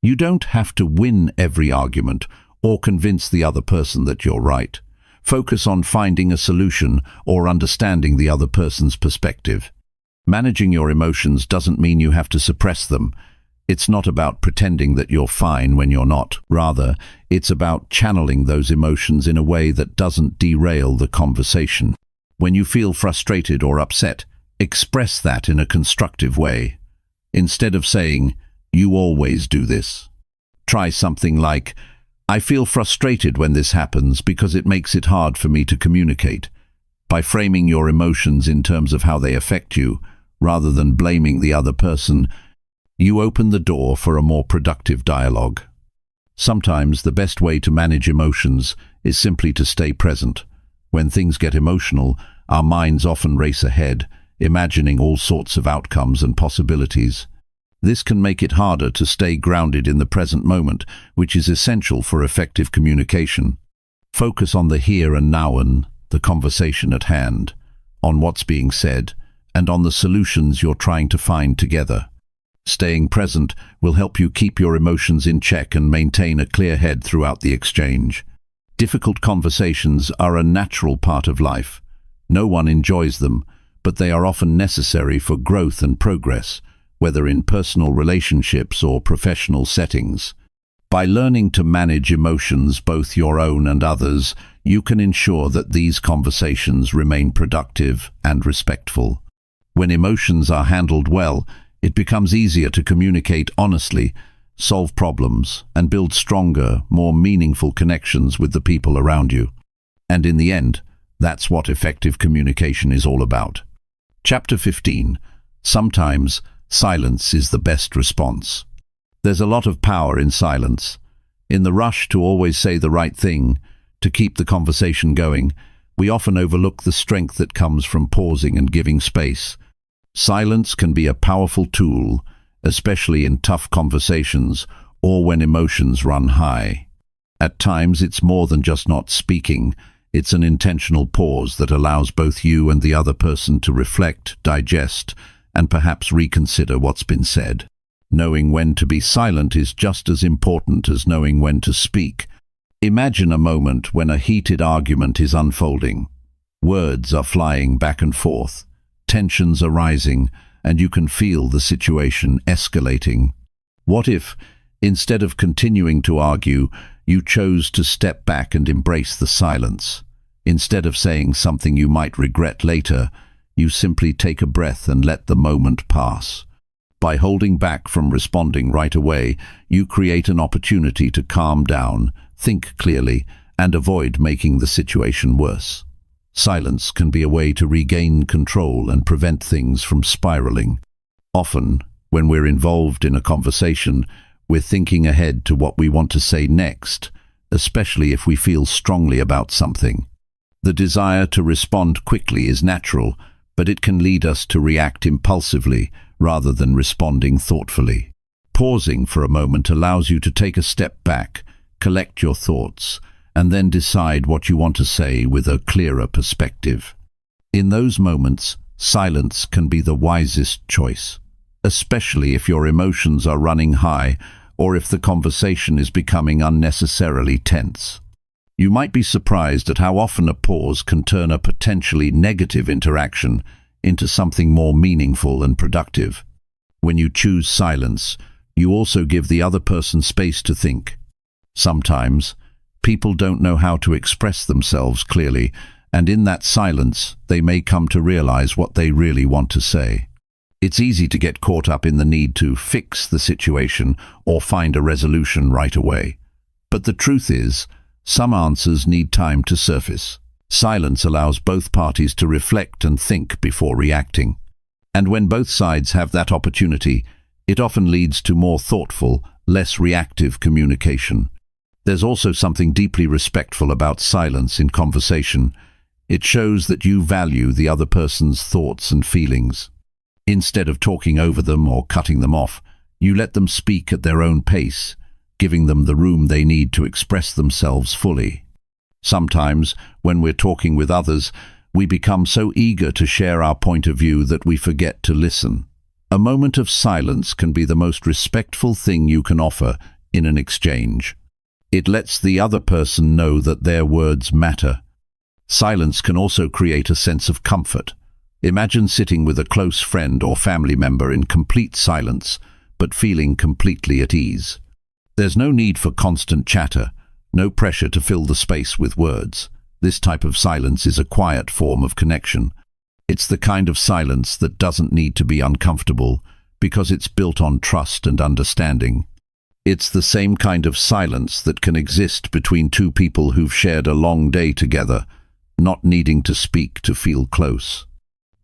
You don't have to win every argument or convince the other person that you're right. Focus on finding a solution or understanding the other person's perspective. Managing your emotions doesn't mean you have to suppress them. It's not about pretending that you're fine when you're not. Rather, it's about channeling those emotions in a way that doesn't derail the conversation. When you feel frustrated or upset, express that in a constructive way. Instead of saying, "You always do this," try something like, "I feel frustrated when this happens because it makes it hard for me to communicate." By framing your emotions in terms of how they affect you, rather than blaming the other person, you open the door for a more productive dialogue. Sometimes the best way to manage emotions is simply to stay present. When things get emotional, our minds often race ahead, imagining all sorts of outcomes and possibilities. This can make it harder to stay grounded in the present moment, which is essential for effective communication. Focus on the here and now and the conversation at hand, on what's being said, and on the solutions you're trying to find together. Staying present will help you keep your emotions in check and maintain a clear head throughout the exchange. Difficult conversations are a natural part of life. No one enjoys them, but they are often necessary for growth and progress, whether in personal relationships or professional settings. By learning to manage emotions, both your own and others, you can ensure that these conversations remain productive and respectful. When emotions are handled well, it becomes easier to communicate honestly, solve problems, and build stronger, more meaningful connections with the people around you. And in the end, that's what effective communication is all about. Chapter 15. Sometimes silence is the best response. There's a lot of power in silence. In the rush to always say the right thing, to keep the conversation going, we often overlook the strength that comes from pausing and giving space. Silence can be a powerful tool, especially in tough conversations or when emotions run high. At times, it's more than just not speaking. It's an intentional pause that allows both you and the other person to reflect, digest, and perhaps reconsider what's been said. Knowing when to be silent is just as important as knowing when to speak. Imagine a moment when a heated argument is unfolding. Words are flying back and forth. Tensions are rising, and you can feel the situation escalating. What if, instead of continuing to argue, you chose to step back and embrace the silence? Instead of saying something you might regret later, you simply take a breath and let the moment pass. By holding back from responding right away, you create an opportunity to calm down, think clearly, and avoid making the situation worse. Silence can be a way to regain control and prevent things from spiraling. Often, when we're involved in a conversation, we're thinking ahead to what we want to say next, especially if we feel strongly about something. The desire to respond quickly is natural, but it can lead us to react impulsively rather than responding thoughtfully. Pausing for a moment allows you to take a step back, collect your thoughts, and then decide what you want to say with a clearer perspective. In those moments, silence can be the wisest choice, especially if your emotions are running high or if the conversation is becoming unnecessarily tense. You might be surprised at how often a pause can turn a potentially negative interaction into something more meaningful and productive. When you choose silence, you also give the other person space to think. Sometimes, people don't know how to express themselves clearly, and in that silence, they may come to realize what they really want to say. It's easy to get caught up in the need to fix the situation or find a resolution right away. But the truth is, some answers need time to surface. Silence allows both parties to reflect and think before reacting. And when both sides have that opportunity, it often leads to more thoughtful, less reactive communication. There's also something deeply respectful about silence in conversation. It shows that you value the other person's thoughts and feelings. Instead of talking over them or cutting them off, you let them speak at their own pace, giving them the room they need to express themselves fully. Sometimes, when we're talking with others, we become so eager to share our point of view that we forget to listen. A moment of silence can be the most respectful thing you can offer in an exchange. It lets the other person know that their words matter. Silence can also create a sense of comfort. Imagine sitting with a close friend or family member in complete silence, but feeling completely at ease. There's no need for constant chatter, no pressure to fill the space with words. This type of silence is a quiet form of connection. It's the kind of silence that doesn't need to be uncomfortable because it's built on trust and understanding. It's the same kind of silence that can exist between two people who've shared a long day together, not needing to speak to feel close.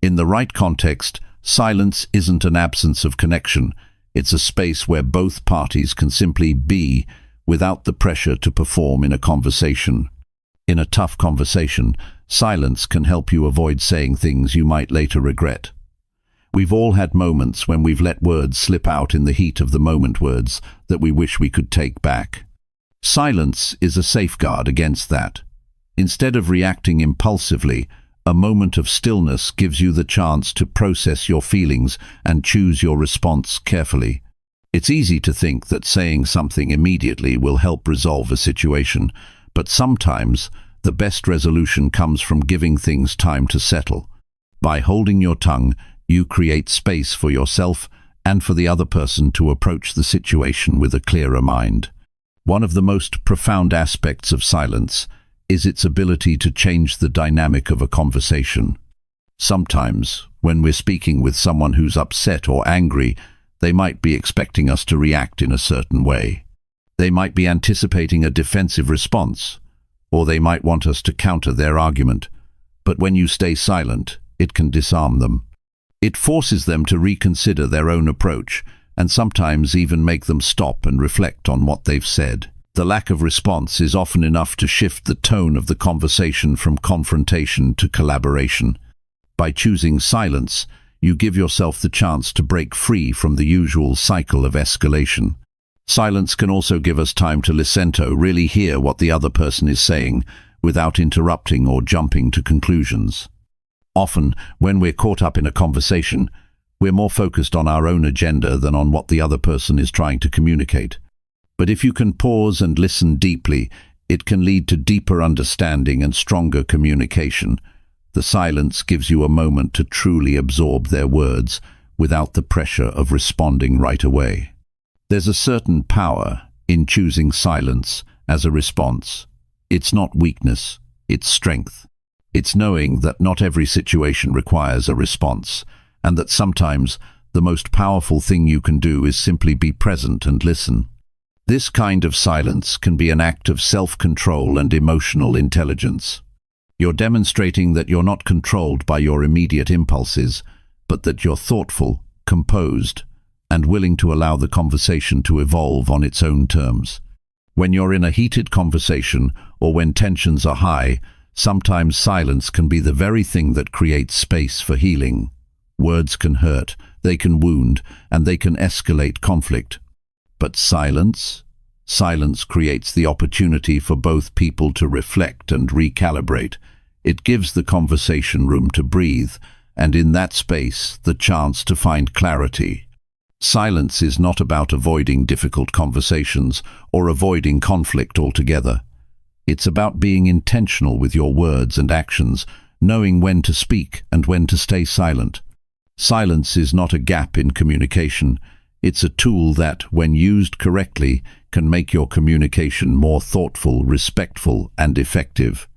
In the right context, silence isn't an absence of connection. It's a space where both parties can simply be without the pressure to perform in a conversation. In a tough conversation, silence can help you avoid saying things you might later regret. We've all had moments when we've let words slip out in the heat of the moment, words that we wish we could take back. Silence is a safeguard against that. Instead of reacting impulsively, a moment of stillness gives you the chance to process your feelings and choose your response carefully. It's easy to think that saying something immediately will help resolve a situation, but sometimes the best resolution comes from giving things time to settle. By holding your tongue, you create space for yourself and for the other person to approach the situation with a clearer mind. One of the most profound aspects of silence is its ability to change the dynamic of a conversation. Sometimes, when we're speaking with someone who's upset or angry, they might be expecting us to react in a certain way. They might be anticipating a defensive response, or they might want us to counter their argument. But when you stay silent, it can disarm them. It forces them to reconsider their own approach, and sometimes even make them stop and reflect on what they've said. The lack of response is often enough to shift the tone of the conversation from confrontation to collaboration. By choosing silence, you give yourself the chance to break free from the usual cycle of escalation. Silence can also give us time to listen, to really hear what the other person is saying, without interrupting or jumping to conclusions. Often, when we're caught up in a conversation, we're more focused on our own agenda than on what the other person is trying to communicate. But if you can pause and listen deeply, it can lead to deeper understanding and stronger communication. The silence gives you a moment to truly absorb their words without the pressure of responding right away. There's a certain power in choosing silence as a response. It's not weakness, it's strength. It's knowing that not every situation requires a response, and that sometimes the most powerful thing you can do is simply be present and listen. This kind of silence can be an act of self-control and emotional intelligence. You're demonstrating that you're not controlled by your immediate impulses, but that you're thoughtful, composed, and willing to allow the conversation to evolve on its own terms. When you're in a heated conversation or when tensions are high, sometimes silence can be the very thing that creates space for healing. Words can hurt, they can wound, and they can escalate conflict. But silence? Silence creates the opportunity for both people to reflect and recalibrate. It gives the conversation room to breathe, and in that space, the chance to find clarity. Silence is not about avoiding difficult conversations or avoiding conflict altogether. It's about being intentional with your words and actions, knowing when to speak and when to stay silent. Silence is not a gap in communication. It's a tool that, when used correctly, can make your communication more thoughtful, respectful, and effective.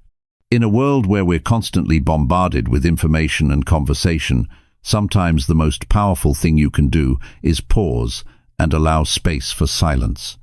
In a world where we're constantly bombarded with information and conversation, sometimes the most powerful thing you can do is pause and allow space for silence.